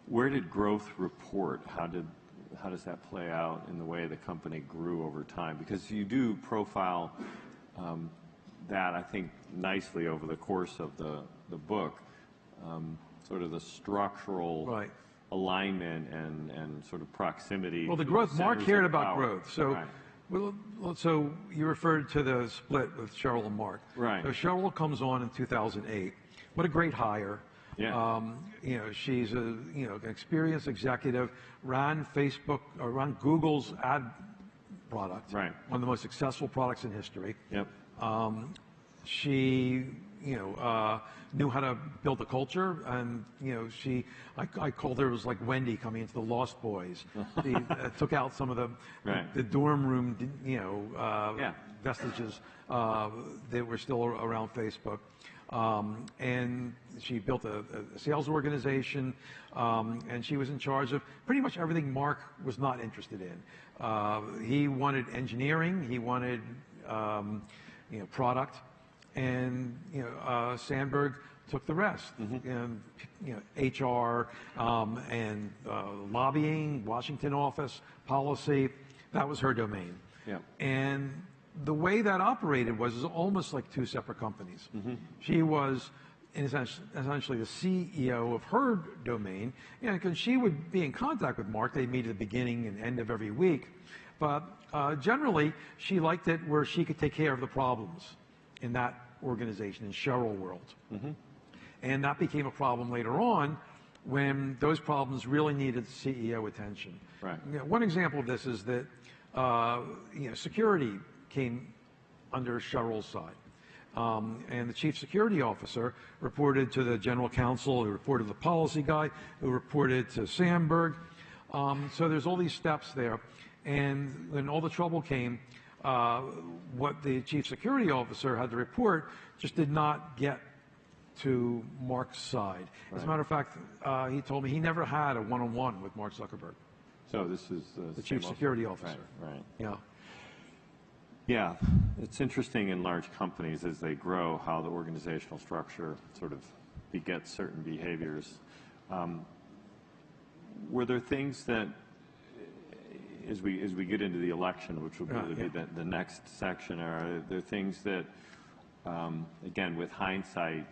where did growth report? How does that play out in the way the company grew over time? Because you do profile that, I think, nicely over the course of the book, sort of the structural alignment and sort of proximity. Well, the growth, Mark cared about growth. So, so you referred to the split with Cheryl and Mark. Right. So Cheryl comes on in 2008. What a great hire. Yeah. She's an experienced executive, ran Google's ad product. Right. One of the most successful products in history. Yep. She, knew how to build a culture, and I called her, it was like Wendy coming into the Lost Boys. She took out some of the dorm room, vestiges that were still around Facebook. And she built a sales organization, and she was in charge of pretty much everything Mark was not interested in. He wanted engineering, he wanted product, and Sandberg took the rest. And, HR and lobbying, Washington office, policy, that was her domain. Yeah. And the way that operated was almost like two separate companies. She was essentially the CEO of her domain, because she would be in contact with Mark. They'd meet at the beginning and end of every week. But generally, she liked it where she could take care of the problems in that organization, in Cheryl World. And that became a problem later on when those problems really needed CEO attention. Right. One example of this is that security came under Cheryl's side. And the chief security officer reported to the general counsel, who reported to the policy guy, who reported to Sandberg. So there's all these steps there. And when all the trouble came, what the chief security officer had to report just did not get to Mark's side. As a matter of fact, he told me he never had a one-on-one with Mark Zuckerberg. So this is the chief security officer. Right. Yeah. Yeah, it's interesting in large companies as they grow how the organizational structure sort of begets certain behaviors. Were there things that, as we get into the election, which will be the next section, are there things that, again, with hindsight,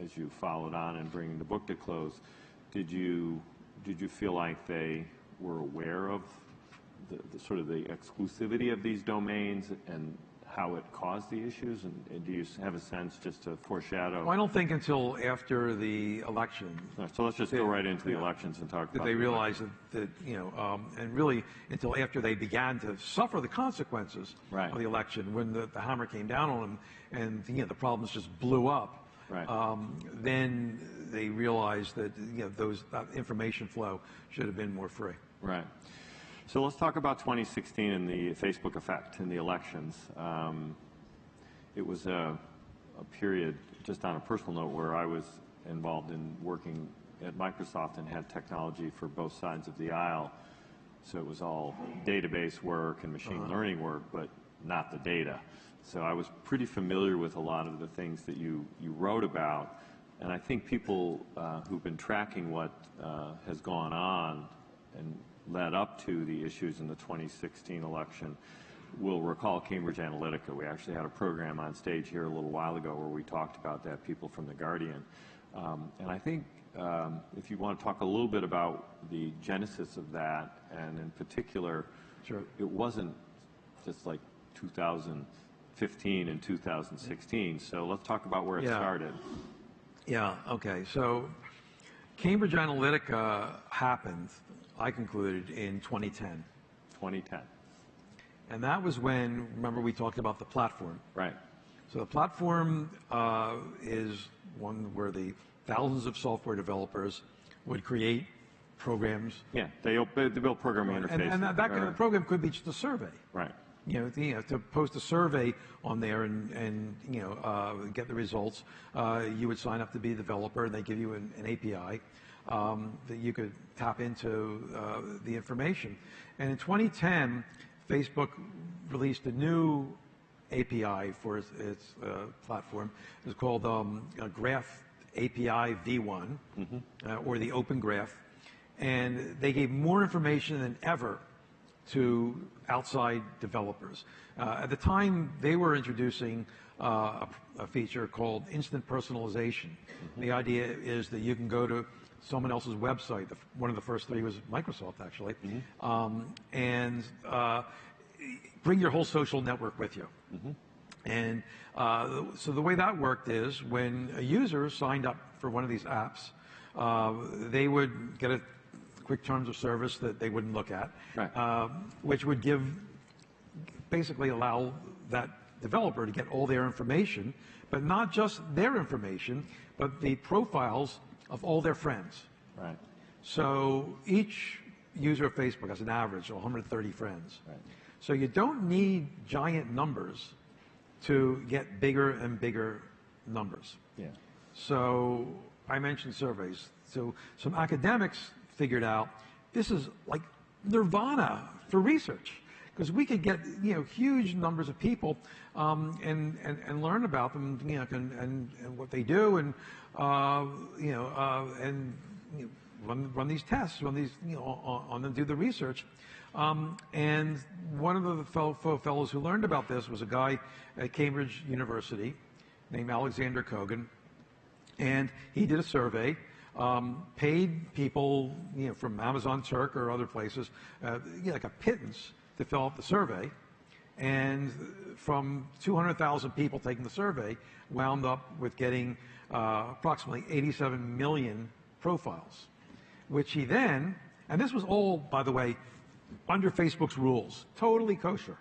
as you followed on and bringing the book to close, did you feel like they were aware of the sort of the exclusivity of these domains and how it caused the issues? And do you have a sense just to foreshadow? Well, I don't think until after the election. So let's just go right into the elections and talk about they realized that and really until after they began to suffer the consequences of the election, when the hammer came down on them and the problems just blew up. Right. Then they realized that that information flow should have been more free. Right. So let's talk about 2016 and the Facebook effect in the elections. It was a period, just on a personal note, where I was involved in working at Microsoft and had technology for both sides of the aisle. So it was all database work and machine learning work, but not the data. So I was pretty familiar with a lot of the things that you wrote about. And I think people who've been tracking what has gone on and led up to the issues in the 2016 election will recall Cambridge Analytica. We actually had a program on stage here a little while ago where we talked about that, people from The Guardian. And I think if you want to talk a little bit about the genesis of that, and in particular, it wasn't just like 2015 and 2016. So let's talk about where it started. Yeah, okay. So Cambridge Analytica happened, I concluded, in 2010. 2010. And that was when, remember, we talked about the platform. Right. So the platform is one where the thousands of software developers would create programs. Yeah, they built programming interfaces. And that kind of program could be just a survey. Right. To post a survey on there and get the results, you would sign up to be a developer, and they give you an API that you could tap into the information. And in 2010, Facebook released a new API for its platform. It was called Graph API V1, or the Open Graph. And they gave more information than ever to outside developers. At the time, they were introducing a feature called instant personalization. The idea is that you can go to someone else's website. One of the first three was Microsoft, actually, and bring your whole social network with you. And so the way that worked is when a user signed up for one of these apps, they would get a quick terms of service that they wouldn't look at, which would basically allow that developer to get all their information, but not just their information, but the profiles of all their friends. Right. So each user of Facebook has an average of 130 friends. Right. So you don't need giant numbers to get bigger and bigger numbers. Yeah. So I mentioned surveys. So some academics figured out this is like nirvana for research, because we could get huge numbers of people and learn about them, and what they do, and run these tests, run these on them, do the research. And one of the fellows who learned about this was a guy at Cambridge University named Alexander Kogan, and he did a survey, paid people from Amazon Turk or other places like a pittance to fill out the survey, and from 200,000 people taking the survey, wound up with getting approximately 87 million profiles, which he then, and this was all, by the way, under Facebook's rules, totally kosher.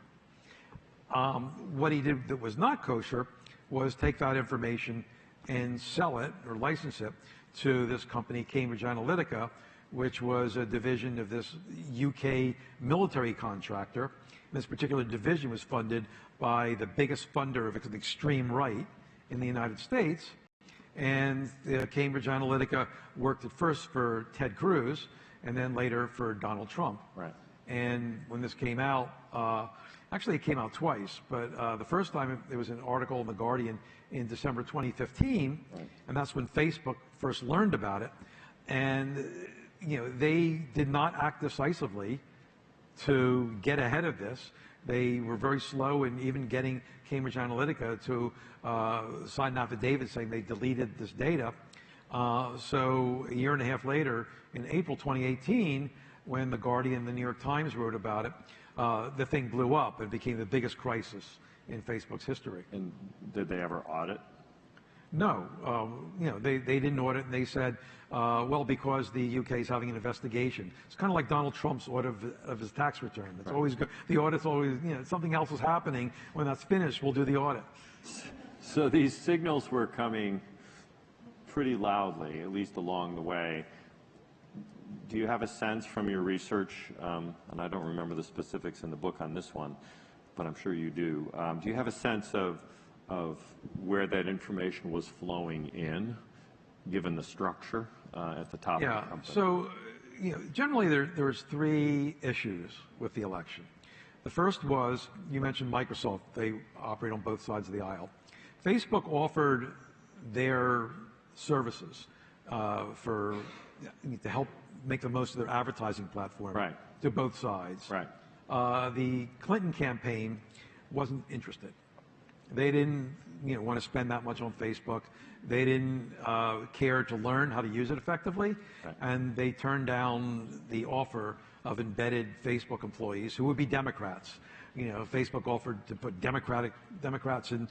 What he did that was not kosher was take that information and sell it or license it to this company, Cambridge Analytica, which was a division of this UK military contractor. This particular division was funded by the biggest funder of the extreme right in the United States. And Cambridge Analytica worked at first for Ted Cruz and then later for Donald Trump. Right. And when this came out, actually it came out twice, but the first time it was an article in The Guardian in December 2015, right. And that's when Facebook first learned about it. And they did not act decisively to get ahead of this. They were very slow in even getting Cambridge Analytica to sign an affidavit saying they deleted this data. So a year and a half later, in April 2018, when The Guardian and the New York Times wrote about it, the thing blew up and became the biggest crisis in Facebook's history. And did they ever audit? No, they didn't audit, and they said, well, because the UK is having an investigation. It's kind of like Donald Trump's audit of his tax return. It's always good. The audit's always, something else is happening. When that's finished, we'll do the audit. So these signals were coming pretty loudly, at least along the way. Do you have a sense from your research, and I don't remember the specifics in the book on this one, but I'm sure you do. Do you have a sense of where that information was flowing in, given the structure at the top of the company? So, generally there's three issues with the election. The first was, you mentioned Microsoft. They operate on both sides of the aisle. Facebook offered their services to help make the most of their advertising platform, right, to both sides. Right. The Clinton campaign wasn't interested. They didn't want to spend that much on Facebook. They didn't care to learn how to use it effectively. Right. And they turned down the offer of embedded Facebook employees who would be Democrats. Facebook offered to put Democrats in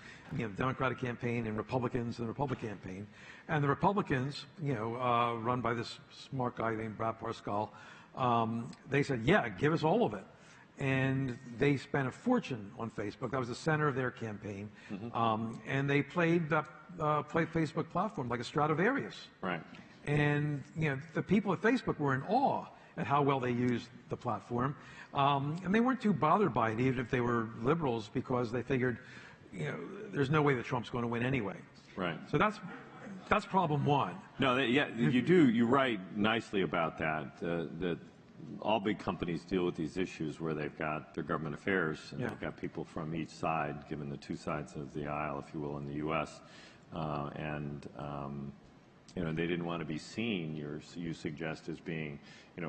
Democratic campaign and Republicans in the Republican campaign. And the Republicans, run by this smart guy named Brad Parscale, they said, yeah, give us all of it. And they spent a fortune on Facebook. That was the center of their campaign. Mm-hmm. And they played Facebook platform like a Stradivarius. Right. And the people at Facebook were in awe at how well they used the platform. And they weren't too bothered by it, even if they were liberals, because they figured, there's no way that Trump's going to win anyway. Right. So that's problem one. No, you write nicely about that. That all big companies deal with these issues where they've got their government affairs and they've got people from each side, given the two sides of the aisle, if you will, in the U.S. They didn't want to be seen, you suggest, as being,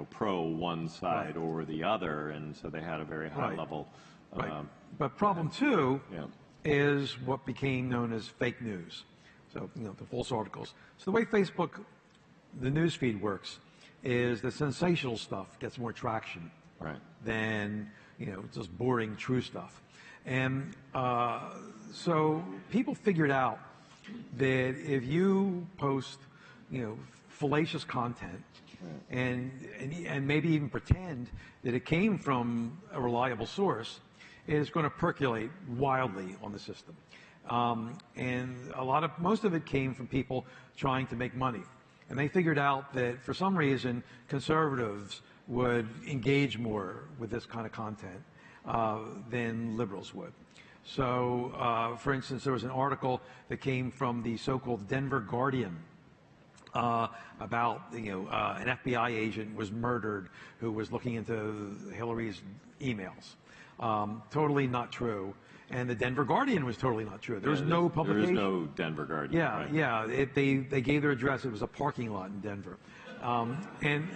pro one side right. or the other, and so they had a very high right. level. Right. But problem two is what became known as fake news. So, the false articles. So the way Facebook, the news feed works, is the sensational stuff gets more traction right. than just boring true stuff. And so people figured out that if you post fallacious content right. and maybe even pretend that it came from a reliable source, it's going to percolate wildly on the system. And most of it came from people trying to make money. And they figured out that for some reason, conservatives would engage more with this kind of content than liberals would. So, for instance, there was an article that came from the so-called Denver Guardian about an FBI agent was murdered who was looking into Hillary's emails. Totally not true. And the Denver Guardian was totally not true. There was no publication. There is no Denver Guardian. Yeah, right? yeah. They gave their address. It was a parking lot in Denver, and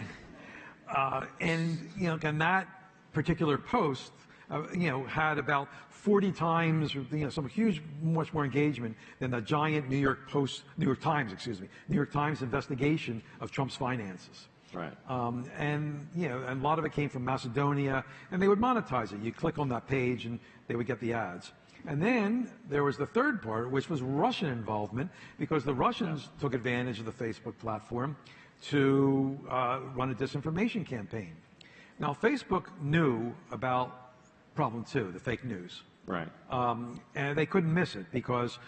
and that particular post, had about 40 times, some huge, much more engagement than the giant New York Times investigation of Trump's finances. Right. And a lot of it came from Macedonia, and they would monetize it. You click on that page, and they would get the ads. And then there was the third part, which was Russian involvement, because the Russians took advantage of the Facebook platform to run a disinformation campaign. Now, Facebook knew about problem two, the fake news. Right. And they couldn't miss it because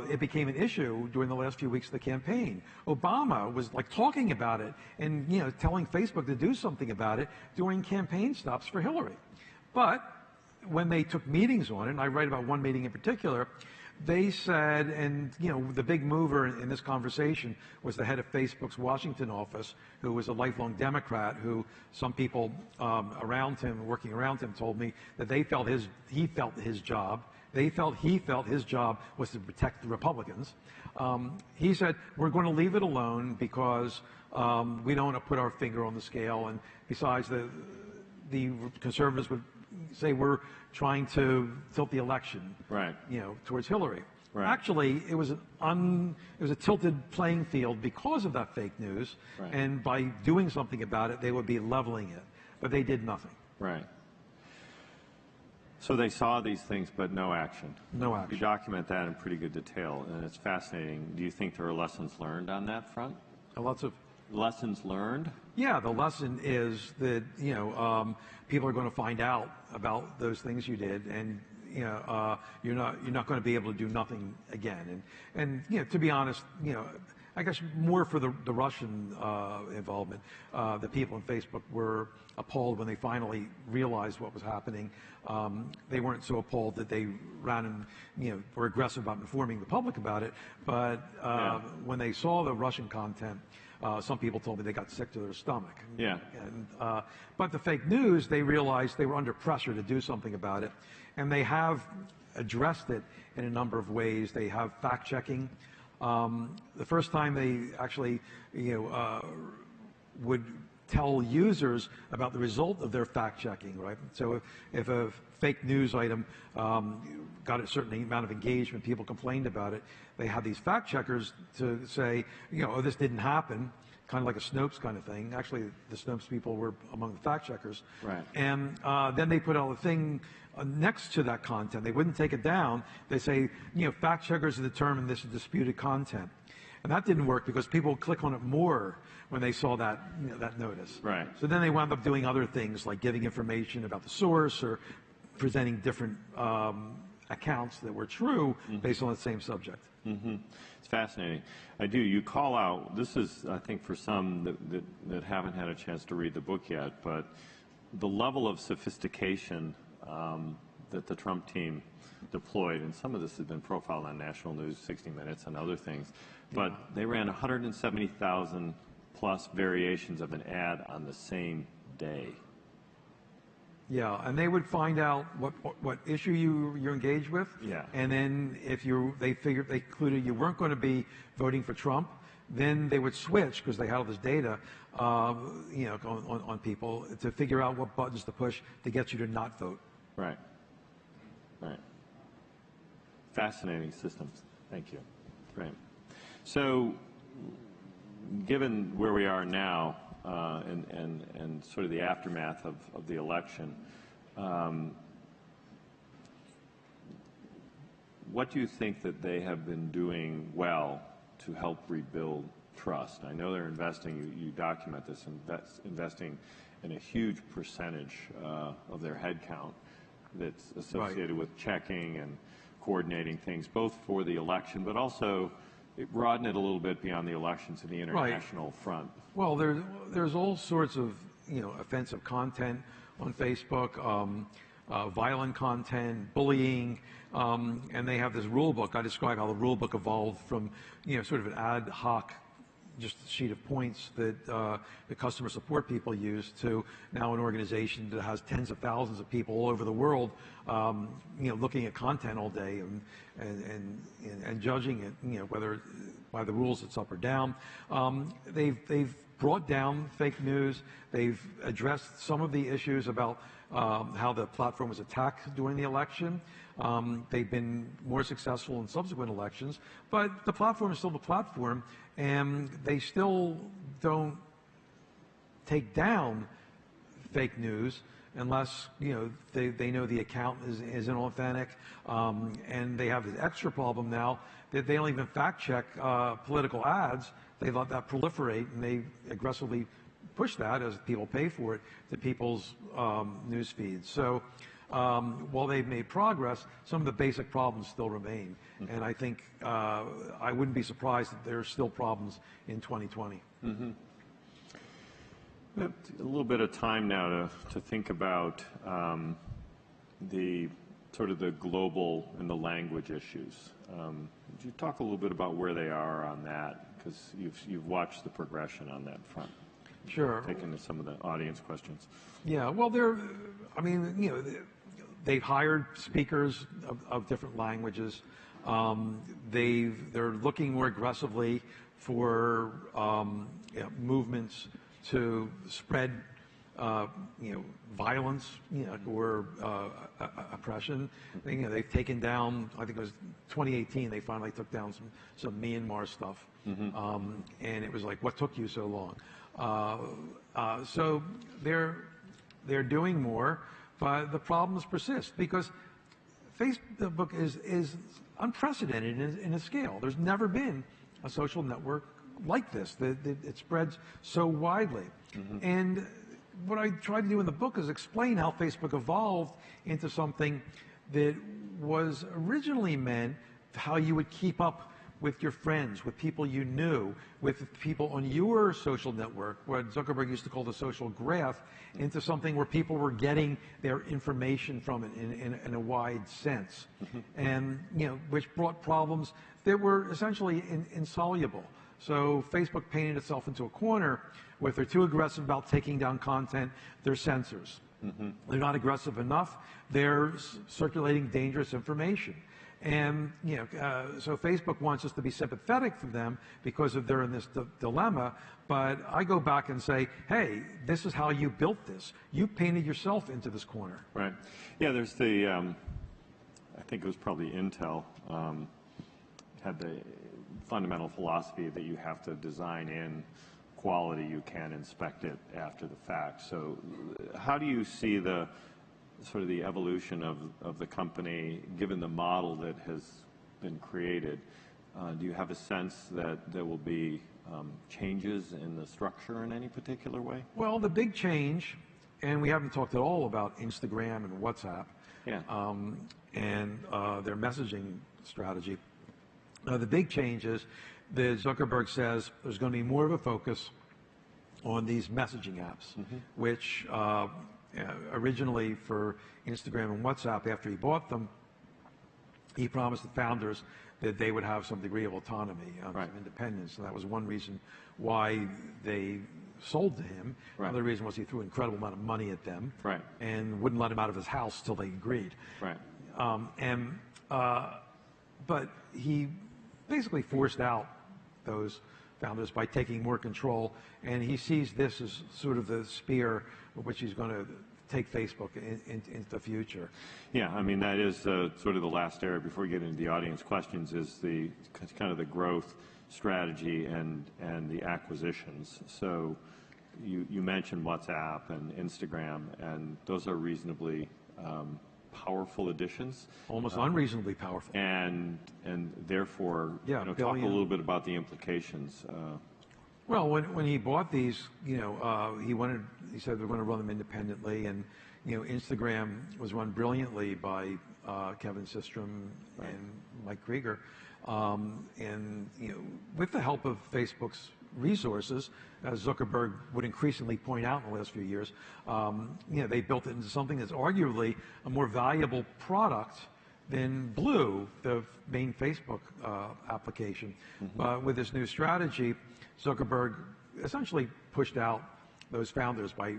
it became an issue during the last few weeks of the campaign. Obama was talking about it and telling Facebook to do something about it during campaign stops for Hillary. But when they took meetings on it, and I write about one meeting in particular, they said, and the big mover in this conversation was the head of Facebook's Washington office, who was a lifelong Democrat, who some people around him, working around him, told me that he felt his job was to protect the Republicans. He said, we're going to leave it alone because we don't want to put our finger on the scale, and besides, the conservatives would say we're trying to tilt the election, right, towards Hillary. Right. Actually, it was a tilted playing field because of that fake news, right, and by doing something about it, they would be leveling it. But they did nothing. Right. So they saw these things, but no action. No action. You document that in pretty good detail, and it's fascinating. Do you think there are lessons learned on that front? Lots of lessons learned? Yeah, the lesson is that people are going to find out about those things you did, and you're not going to be able to do nothing again. And to be honest, I guess more for the Russian involvement, the people on Facebook were appalled when they finally realized what was happening. They weren't so appalled that they ran and were aggressive about informing the public about it, but when they saw the Russian content, some people told me they got sick to their stomach. Yeah. But the fake news, they realized they were under pressure to do something about it, and they have addressed it in a number of ways. They have fact-checking. The first time they actually, would tell users about the result of their fact-checking, right? So if a fake news item got a certain amount of engagement, people complained about it, they had these fact-checkers to say, oh, this didn't happen, kind of like a Snopes kind of thing. Actually, the Snopes people were among the fact-checkers. Right. And then they put out a thing next to that content. They wouldn't take it down. They say, fact-checkers have determined this is disputed content. And that didn't work because people would click on it more when they saw that that notice. Right. So then they wound up doing other things like giving information about the source or presenting different accounts that were true based on the same subject. Mm-hmm. It's fascinating. You call out, this is, I think, for some that haven't had a chance to read the book yet, but the level of sophistication that the Trump team deployed, and some of this has been profiled on National News, 60 Minutes, and other things, but they ran 170,000 plus variations of an ad on the same day. Yeah, and they would find out what issue you're engaged with. Yeah. And then if they concluded you weren't going to be voting for Trump, then they would switch because they had all this data, on people to figure out what buttons to push to get you to not vote. Right. Right. Fascinating systems. Thank you. Great. So, given where we are now, and sort of the aftermath of the election, what do you think that they have been doing well to help rebuild trust? I know they're investing, you document this, investing in a huge percentage of their headcount that's associated with checking and coordinating things, both for the election, but also broaden it a little bit beyond the election to the international front. Well, there's all sorts of offensive content on Facebook. violent content, bullying, and they have this rule book. I describe how the rule book evolved from, sort of an ad hoc, just a sheet of points that the customer support people use, to now an organization that has tens of thousands of people all over the world, looking at content all day and judging it, whether by the rules it's up or down. They've brought down fake news. They've addressed some of the issues about how the platform was attacked during the election. They've been more successful in subsequent elections, but the platform is still the platform, and they still don't take down fake news unless they know the account is inauthentic, and they have this extra problem now that they don't even fact check political ads. They let that proliferate, and they aggressively push that, as people pay for it, to people's news feeds. So while they've made progress, some of the basic problems still remain. Mm-hmm. And I think I wouldn't be surprised that there's still problems in 2020. Mm-hmm. We have a little bit of time now to think about the sort of the global and the language issues. Would you talk a little bit about where they are on that? Because you've watched the progression on that front. Sure. Taking to some of the audience questions. Yeah, well, they've hired speakers of different languages. They're looking more aggressively for movements to spread violence, or oppression. They've taken down, I think it was 2018, they finally took down some Myanmar stuff. Mm-hmm. And it was like, what took you so long? So they're doing more, but the problems persist because Facebook is unprecedented in its scale. There's never been a social network like this, that it spreads so widely. Mm-hmm. And what I try to do in the book is explain how Facebook evolved into something that was originally meant how you would keep up with your friends, with people you knew, with people on your social network, what Zuckerberg used to call the social graph, into something where people were getting their information from it in a wide sense. Mm-hmm. And, which brought problems that were essentially insoluble. So Facebook painted itself into a corner. If they're too aggressive about taking down content, they're censors. Mm-hmm. They're not aggressive enough, they're circulating dangerous information. And, so Facebook wants us to be sympathetic to them because they're in this dilemma. But I go back and say, hey, this is how you built this. You painted yourself into this corner. Right. Yeah, there's the, I think it was probably Intel, had the fundamental philosophy that you have to design in quality, you can inspect it after the fact. So how do you see the sort of the evolution of the company, given the model that has been created? Do you have a sense that there will be changes in the structure in any particular way? Well, the big change, and we haven't talked at all about Instagram and WhatsApp, yeah. And their messaging strategy. The big change is that Zuckerberg says there's going to be more of a focus on these messaging apps, mm-hmm. which originally for Instagram and WhatsApp, after he bought them, he promised the founders that they would have some degree of autonomy, right. some independence. And that was one reason why they sold to him. Right. Another reason was he threw an incredible amount of money at them, right. and wouldn't let him out of his house till they agreed. Right. But he basically forced out those founders by taking more control, and he sees this as sort of the spear with which he's going to take Facebook into the future. Yeah, I mean, that is sort of the last area before we get into the audience questions, is the kind of the growth strategy and the acquisitions. So you mentioned WhatsApp and Instagram, and those are reasonably powerful additions. Almost unreasonably powerful. And therefore, yeah, talk a little bit about the implications. Well, when he bought these, he said they're going to run them independently, and Instagram was run brilliantly by Kevin Systrom, right. and Mike Krieger, and with the help of Facebook's resources, as Zuckerberg would increasingly point out in the last few years. They built it into something that's arguably a more valuable product than Blue, the main Facebook application. But with this new strategy, Zuckerberg essentially pushed out those founders by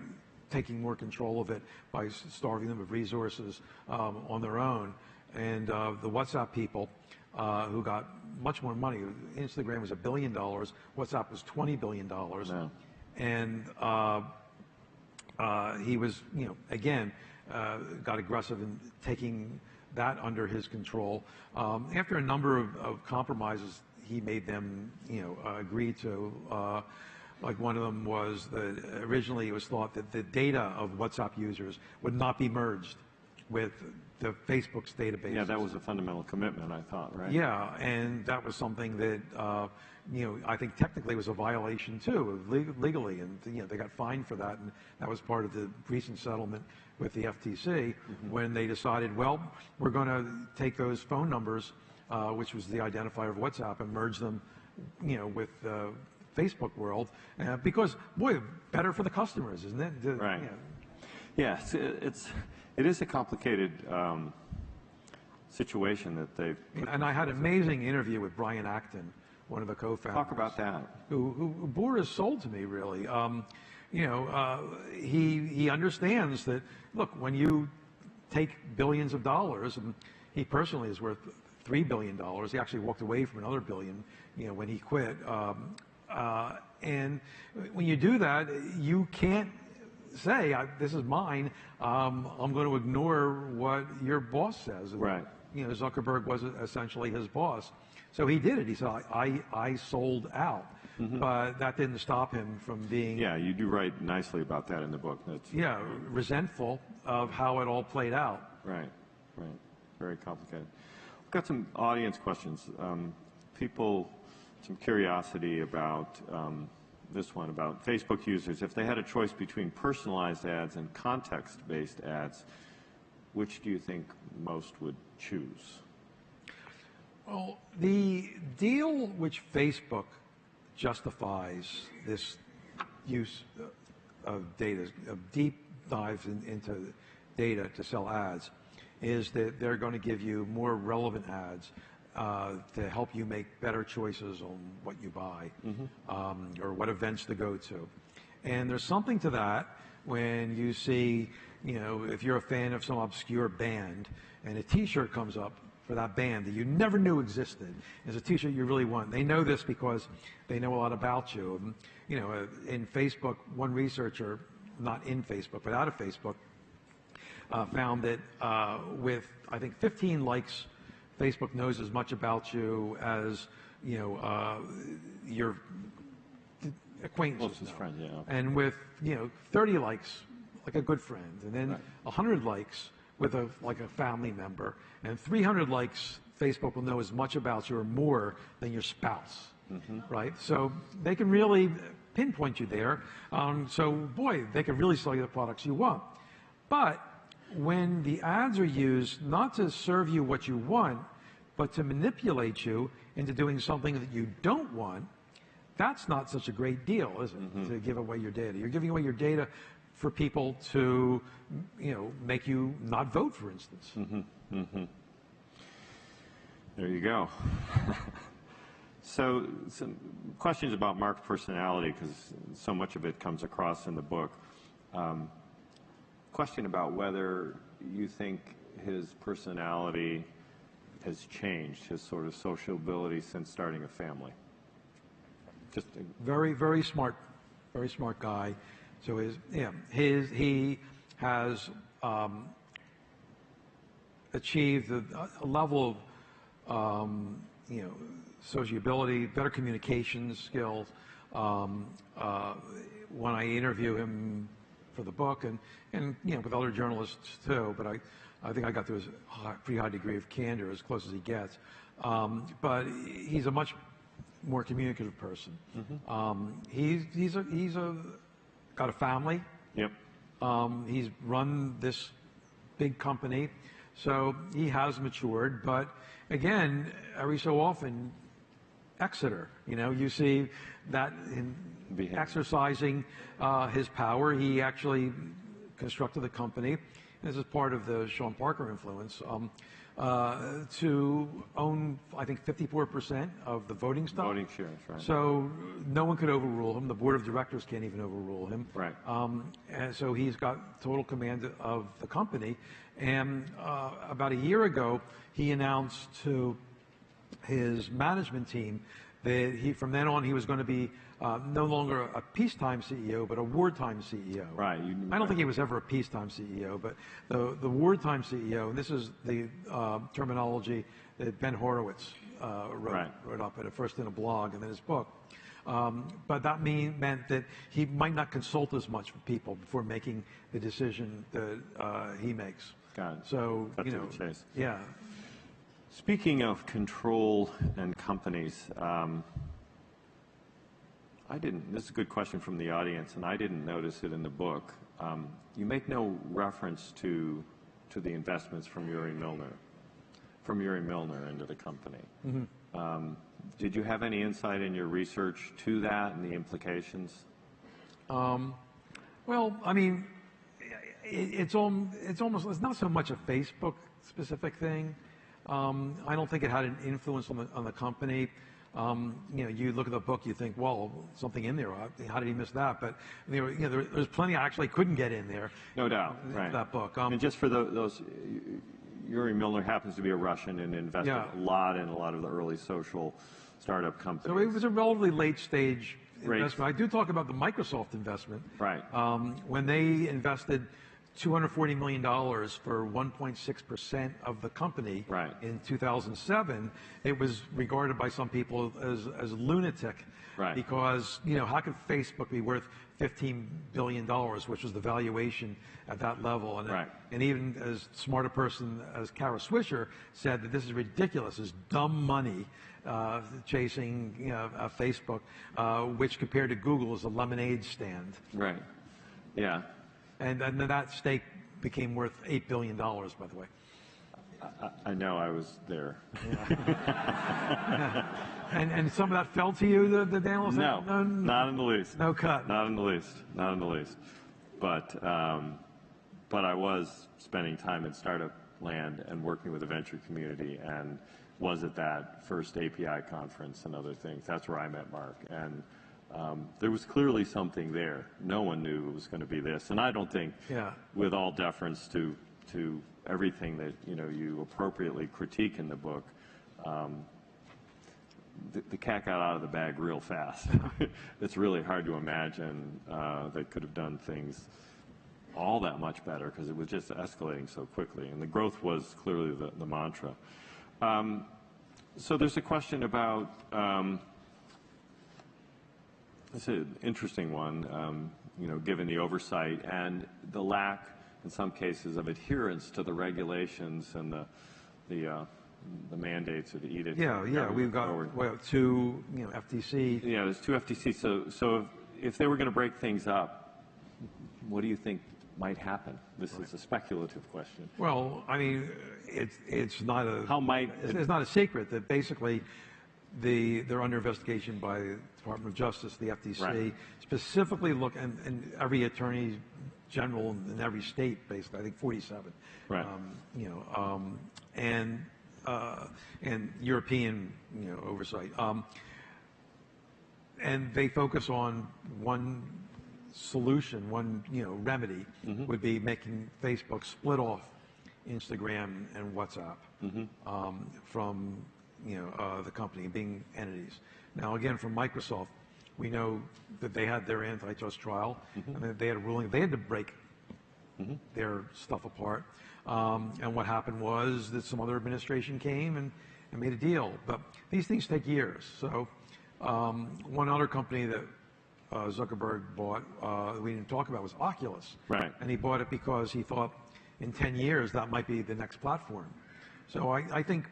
taking more control of it, by starving them of resources on their own. And the WhatsApp people, who got much more money. Instagram was $1 billion. WhatsApp was $20 billion. No. And he was, again, got aggressive in taking that under his control. After a number of compromises, he made them, agree to. Like one of them was that originally it was thought that the data of WhatsApp users would not be merged with the Facebook's database. Yeah, that was a fundamental commitment, I thought, right? Yeah, and that was something that, I think technically was a violation too, legally, and they got fined for that, and that was part of the recent settlement with the FTC when they decided, well, we're going to take those phone numbers, which was the identifier of WhatsApp, and merge them, with the Facebook world, because, boy, better for the customers, isn't it? Right. Yes, it is a complicated situation that they've put. And I had an amazing interview with Brian Acton, one of the co-founders. Talk about that. Who bore his soul to me, really. He understands that, look, when you take billions of dollars, and he personally is worth $3 billion. He actually walked away from another billion, when he quit. And when you do that, you can't say, this is mine, I'm going to ignore what your boss says. Right. Zuckerberg was essentially his boss. So he did it. He said, I sold out. But that didn't stop him from being... Yeah, you do write nicely about that in the book. Resentful of how it all played out. Right. Very complicated. We've got some audience questions. Some curiosity about this one, about Facebook users. If they had a choice between personalized ads and context-based ads, which do you think most would choose? Well, the deal which Facebook justifies this use of data, of deep dives into data to sell ads, is that they're going to give you more relevant ads to help you make better choices on what you buy or what events to go to. And there's something to that when you see, if you're a fan of some obscure band and a T-shirt comes up for that band that you never knew existed, is a T-shirt you really want. They know this because they know a lot about you. In Facebook, one researcher, not in Facebook, but out of Facebook, found that with, I think, 15 likes, Facebook knows as much about you as, your acquaintances Closest know. friend, yeah. And with, 30 likes, like a good friend, and then 100 likes with a family member, and 300 likes, Facebook will know as much about you or more than your spouse, right? So they can really pinpoint you there. So, boy, they can really sell you the products you want. But when the ads are used not to serve you what you want, but to manipulate you into doing something that you don't want, that's not such a great deal, is it, to give away your data? You're giving away your data for people to, make you not vote, for instance. There you go. So some questions about Mark's personality, because so much of it comes across in the book. Question about whether you think his personality has changed, his sort of sociability since starting a family. Very, very smart guy. So he has achieved a level of sociability, better communication skills. When I interview him for the book, and with other journalists too, but I think I got to a pretty high degree of candor, as close as he gets. But he's a much more communicative person. He's got a family. Yep. He's run this big company, so he has matured. But again, every so often, Exeter. You see that in exercising his power, he actually constructed the company. This is part of the Sean Parker influence to own, I think, 54% of the voting stock. Voting shares, right. So no one could overrule him. The board of directors can't even overrule him. Right. And so he's got total command of the company. And about a year ago, he announced to his management team that from then on he was going to be no longer a peacetime CEO, but a wartime CEO. Right. I don't think he was ever a peacetime CEO, but the wartime CEO, and this is the terminology that Ben Horowitz wrote up at first in a blog and then his book. But that meant that he might not consult as much with people before making the decision that he makes. Got it. So, Cut to the chase. Yeah. Speaking of control and companies, this is a good question from the audience, and I didn't notice it in the book. You make no reference to the investments from Uri Milner into the company. Mm-hmm. Did you have any insight in your research to that and the implications? Well, I mean, it's not so much a Facebook specific thing. I don't think it had an influence on the company. You look at the book, you think, well, something in there. How did he miss that? But there's plenty I actually couldn't get in there. No doubt, right? That book. And just for those, Uri Milner happens to be a Russian and invested a lot in a lot of the early social startup companies. So it was a relatively late stage investment. I do talk about the Microsoft investment. Right. When they invested $240 million for 1.6% of the company in 2007, it was regarded by some people as lunatic. Right. Because, how could Facebook be worth $15 billion, which was the valuation at that level? And, and even as smart a person as Kara Swisher said that this is ridiculous, this dumb money chasing Facebook, which compared to Google is a lemonade stand. Right. Yeah. And that stake became worth $8 billion, by the way. I know, I was there. Yeah. And some of that fell to you, the analyst? No, not in the least. No cut. Not in the least. Not in the least. But I was spending time in startup land and working with the venture community, and was at that first API conference and other things. That's where I met Mark. And there was clearly something there. No one knew it was going to be this. And I don't think, with all deference to everything that you appropriately critique in the book, the cat got out of the bag real fast. It's really hard to imagine they could have done things all that much better because it was just escalating so quickly. And the growth was clearly the mantra. So there's a question about, it's an interesting one, given the oversight and the lack, in some cases, of adherence to the regulations and the mandates or the edicts. Yeah, we've got two, FTC. Yeah, there's two FTC. So if they were going to break things up, what do you think might happen? This is a speculative question. Well, I mean, it's not a it's not a secret that basically they're under investigation by the Department of Justice, the FTC, specifically look, and every attorney general in every state, basically, I think 47, and European, oversight, and they focus on one solution, one remedy would be making Facebook split off Instagram and WhatsApp from the company being entities. Now, again, from Microsoft, we know that they had their antitrust trial, and they had a ruling. They had to break their stuff apart. And what happened was that some other administration came and made a deal. But these things take years. So one other company that Zuckerberg bought, we didn't talk about, was Oculus. Right. And he bought it because he thought in 10 years that might be the next platform. So I think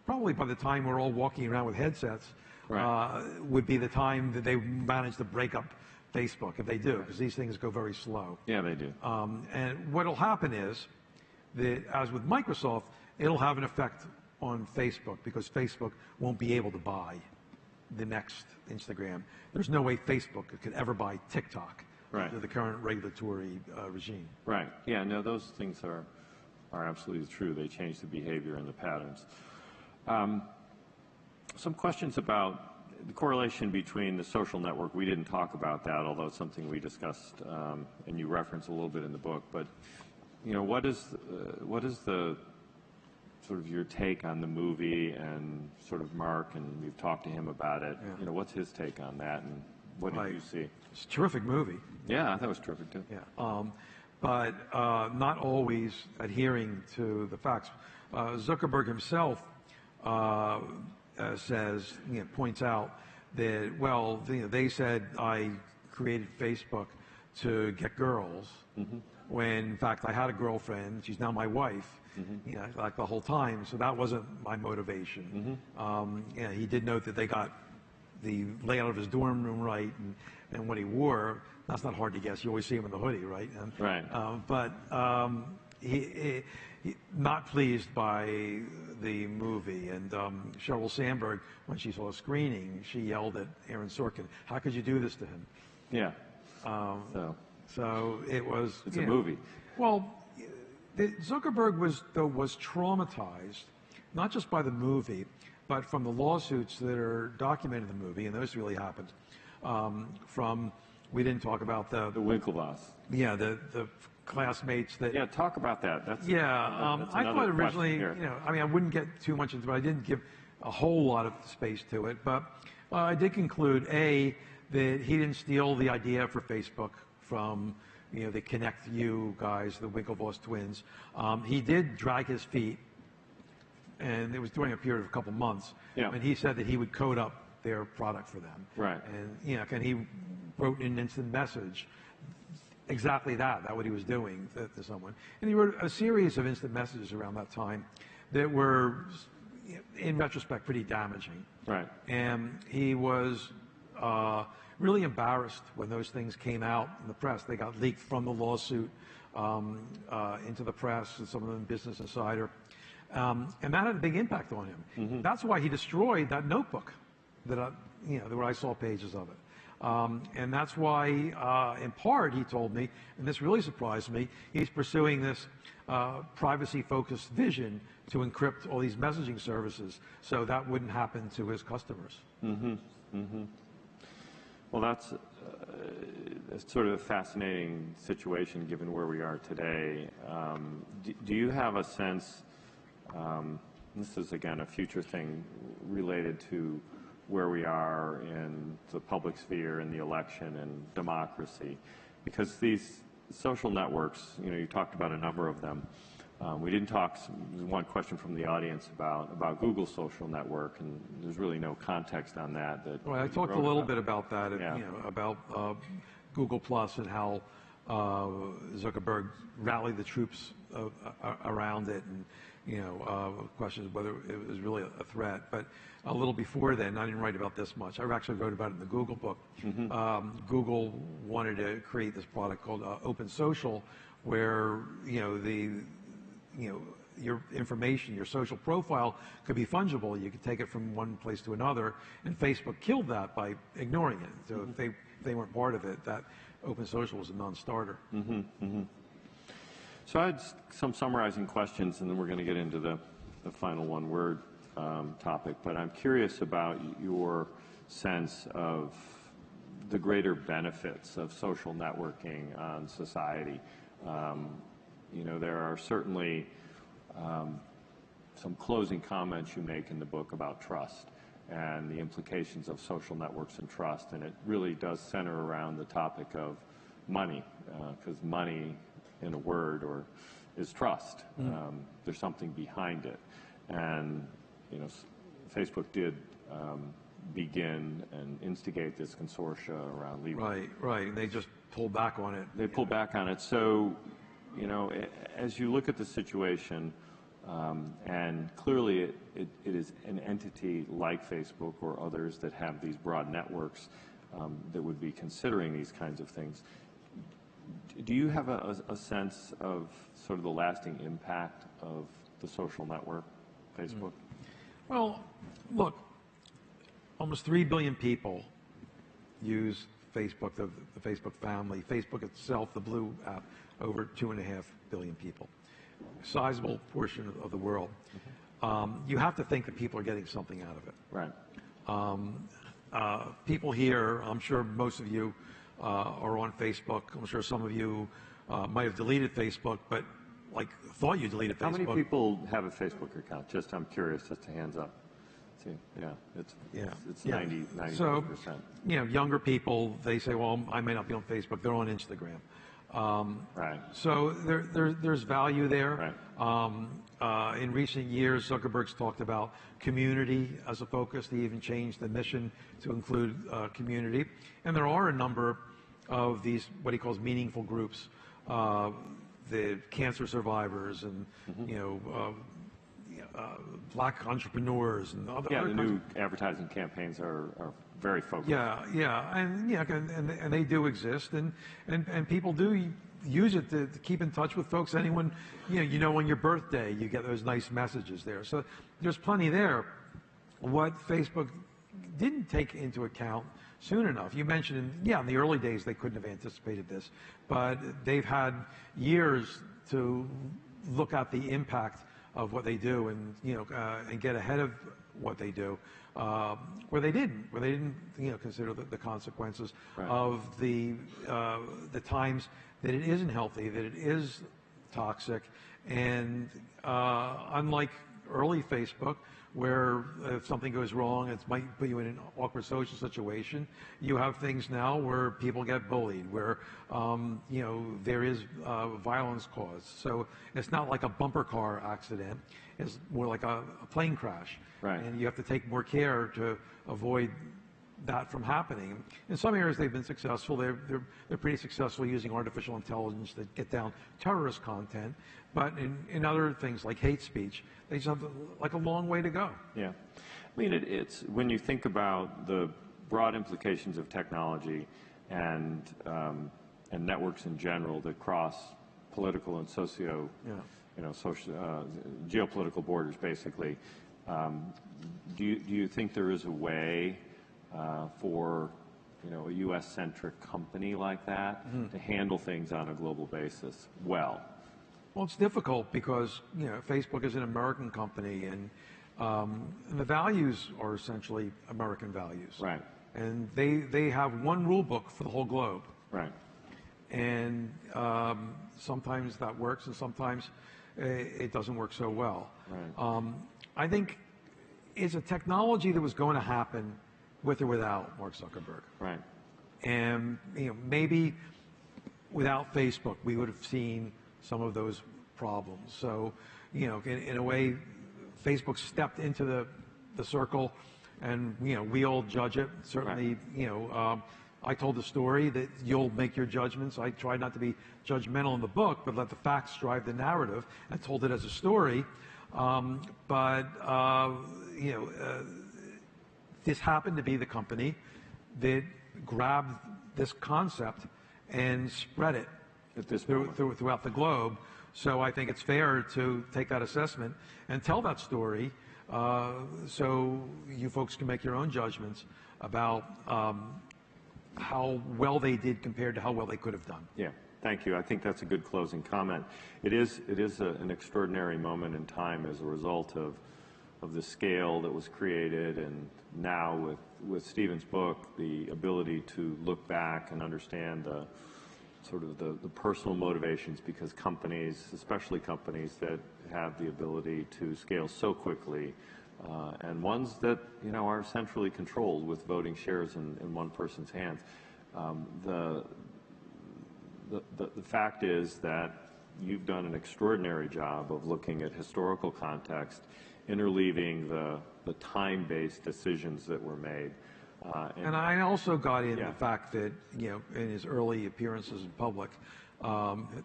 probably by the time we're all walking around with headsets, would be the time that they manage to break up Facebook, if they do, because these things go very slow. Yeah, they do. And what will happen is that, as with Microsoft, it'll have an effect on Facebook because Facebook won't be able to buy. the next Instagram. There's no way Facebook could ever buy TikTok under the current regulatory regime. Right. Yeah, no, those things are absolutely true. They change the behavior and the patterns. Some questions about the correlation between the social network. We didn't talk about that, although it's something we discussed and you reference a little bit in the book. But, what is the sort of your take on the movie, and sort of Mark, and you've talked to him about it. Yeah. What's his take on that, and what did you see? It's a terrific movie. Yeah, I thought it was terrific too. Yeah, but not always adhering to the facts. Zuckerberg himself says, points out that, well, they said I created Facebook to get girls, when in fact I had a girlfriend. She's now my wife. Like the whole time. So that wasn't my motivation. He did note that they got the layout of his dorm room right, and what he wore. That's not hard to guess. You always see him in the hoodie, right? Right. But he not pleased by the movie. And Sheryl Sandberg, when she saw a screening, she yelled at Aaron Sorkin, "How could you do this to him?" Yeah. So it was. It's a movie. Well, Zuckerberg was traumatized, not just by the movie, but from the lawsuits that are documented in the movie, and those really happened. We didn't talk about the Winklevoss. Yeah, the classmates that. Yeah, talk about that. That's I thought originally, I wouldn't get too much into it. I didn't give a whole lot of space to it, but I did conclude that he didn't steal the idea for Facebook from the Connect You guys, the Winklevoss twins. He did drag his feet, and it was during a period of a couple months. Yeah. And he said that he would code up their product for them. Right. And and he wrote in an instant message exactly that what he was doing to someone. And he wrote a series of instant messages around that time that were, in retrospect, pretty damaging. Right. And he was really embarrassed when those things came out in the press. They got leaked from the lawsuit into the press, and some of them in Business Insider. And that had a big impact on him. That's why he destroyed that notebook where I saw pages of it. And that's why, in part, he told me, and this really surprised me, he's pursuing this privacy-focused vision to encrypt all these messaging services so that wouldn't happen to his customers. Well, that's sort of a fascinating situation given where we are today. Do you have a sense, this is again a future thing related to where we are in the public sphere, in the election and democracy, because these social networks, you talked about a number of them. We didn't talk, one question from the audience about Google's social network, and there's really no context on that. Well, I talked a little bit about that, about Google Plus and how Zuckerberg rallied the troops around it, and questions whether it was really a threat. But a little before then, I didn't write about this much. I actually wrote about it in the Google book. Google wanted to create this product called Open Social, where your information, your social profile could be fungible. You could take it from one place to another, and Facebook killed that by ignoring it. So if they weren't part of it, that Open Social was a non-starter. So I had some summarizing questions, and then we're going to get into the final one-word topic. But I'm curious about your sense of the greater benefits of social networking on society. There are certainly some closing comments you make in the book about trust and the implications of social networks and trust, and it really does center around the topic of money, because money, in a word, is trust. There's something behind it, and Facebook did begin and instigate this consortia around Levy. Right, and they just pulled back on it. They pulled back on it. So, as you look at the situation, and clearly it is an entity like Facebook or others that have these broad networks that would be considering these kinds of things. Do you have a sense of sort of the lasting impact of the social network, Facebook? Well, look, almost 3 billion people use Facebook, the Facebook family. Facebook itself, the Blue app, over 2.5 billion people. Sizable portion of the world. You have to think that people are getting something out of it. Right. People here, I'm sure most of you are on Facebook. I'm sure some of you might have deleted Facebook, but like thought you deleted Facebook. How many people have a Facebook account? Just, I'm curious, just hands up. See, yeah, it's 90%. So, younger people, they say, well, I may not be on Facebook. They're on Instagram. Right. So there's value there. Right. In recent years, Zuckerberg's talked about community as a focus. He even changed the mission to include community. And there are a number of these, what he calls meaningful groups, the cancer survivors and, black entrepreneurs and other. Yeah, the new advertising campaigns are very focused. And they do exist, and people do use it to keep in touch with folks. Anyone, on your birthday, you get those nice messages there. So there's plenty there. What Facebook didn't take into account soon enough, you mentioned, in the early days they couldn't have anticipated this, but they've had years to look at the impact of what they do and get ahead of what they do, where they didn't consider the consequences of the times that it isn't healthy, that it is toxic, and unlike early Facebook, where if something goes wrong, it might put you in an awkward social situation. You have things now where people get bullied, where there is violence caused. So it's not like a bumper car accident; it's more like a plane crash. Right. And you have to take more care to avoid that from happening. In some areas, they've been successful. They're pretty successful using artificial intelligence to get down terrorist content. But in other things like hate speech, they just have like a long way to go. Yeah, I mean it's when you think about the broad implications of technology and networks in general that cross political and social, geopolitical borders, basically. Do you think there is a way for a U.S.-centric company like that to handle things on a global basis well? Well, it's difficult because Facebook is an American company, and the values are essentially American values. Right. And they have one rule book for the whole globe. Right. And sometimes that works, and sometimes it doesn't work so well. Right. I think it's a technology that was going to happen with or without Mark Zuckerberg. Right. And maybe without Facebook, we would have seen some of those problems. So, in a way, Facebook stepped into the circle, and we all judge it. Certainly, right. I told the story that you'll make your judgments. I tried not to be judgmental in the book, but let the facts drive the narrative, and told it as a story. This happened to be the company that grabbed this concept and spread it throughout the globe. So I think it's fair to take that assessment and tell that story so you folks can make your own judgments about how well they did compared to how well they could have done. Yeah, thank you. I think that's a good closing comment. It is an extraordinary moment in time as a result of the scale that was created, and now with Stephen's book, the ability to look back and understand the personal motivations, because companies, especially companies that have the ability to scale so quickly, and ones that are centrally controlled with voting shares in one person's hands. The fact is that you've done an extraordinary job of looking at historical context, interleaving the time-based decisions that were made. And I also got in the fact that, in his early appearances in public,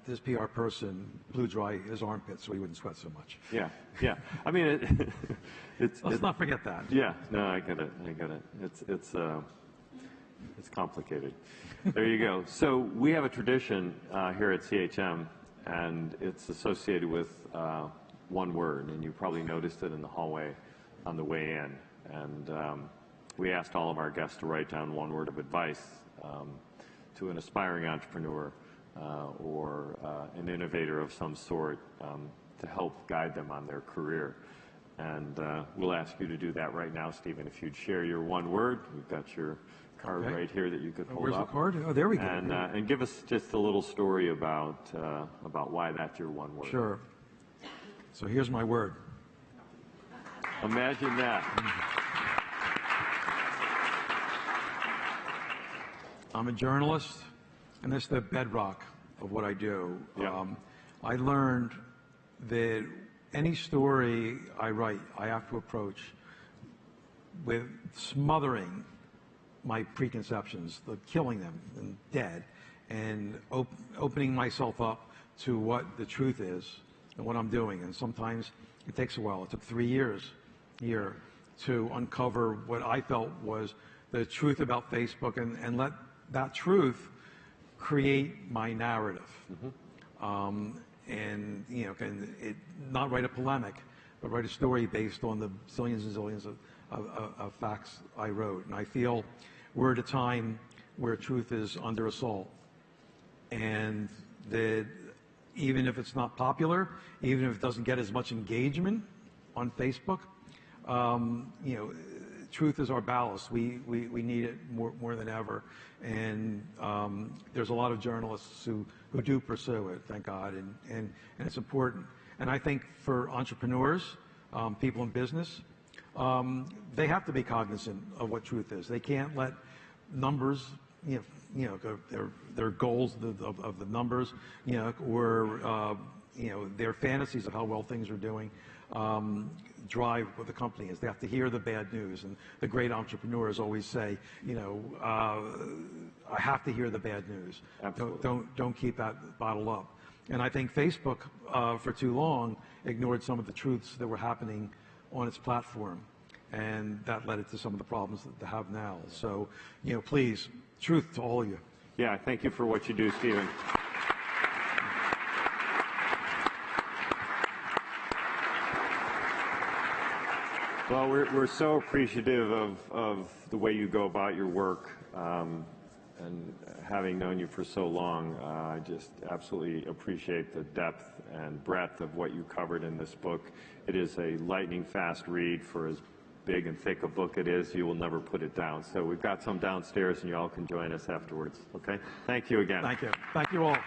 this PR person blew dry his armpits so he wouldn't sweat so much. Yeah, yeah. I mean, let's not forget that. Yeah, no, I get it. It's complicated. There you go. So we have a tradition here at CHM, and it's associated with one word, and you probably noticed it in the hallway on the way in. And we asked all of our guests to write down one word of advice to an aspiring entrepreneur or an innovator of some sort to help guide them on their career. And we'll ask you to do that right now, Stephen. If you'd share your one word, we've got your card right here that you could hold Where's up. the card? Oh, there we go. And give us just a little story about why that's your one word. Sure. So here's my word. Imagine that. I'm a journalist, and that's the bedrock of what I do. Yeah. I learned that any story I write, I have to approach with smothering my preconceptions, killing them and dead, and opening myself up to what the truth is and what I'm doing. And sometimes it takes a while. It took 3 years here to uncover what I felt was the truth about Facebook and let that truth create my narrative. And, you know, not write a polemic, but write a story based on the zillions and zillions of facts I wrote. And I feel we're at a time where truth is under assault. And that even if it's not popular, even if it doesn't get as much engagement on Facebook, you know, truth is our ballast. We need it more than ever. And there's a lot of journalists who do pursue it, thank God, and it's important. And I think for entrepreneurs, people in business, they have to be cognizant of what truth is. They can't let numbers, you know, their goals of the numbers, you know, or you know, their fantasies of how well things are doing, drive what the company is. They have to hear the bad news. And the great entrepreneurs always say, you know, I have to hear the bad news. Absolutely. Don't keep that bottled up. And I think Facebook, for too long, ignored some of the truths that were happening on its platform. And that led it to some of the problems that they have now. So, you know, please, truth to all of you. Yeah, thank you for what you do, Stephen. Well, we're so appreciative of the way you go about your work, and having known you for so long, I just absolutely appreciate the depth and breadth of what you covered in this book. It is a lightning fast read for as big and thick a book it is. You will never put it down. So we've got some downstairs, and you all can join us afterwards. Okay? Thank you again. Thank you. Thank you all.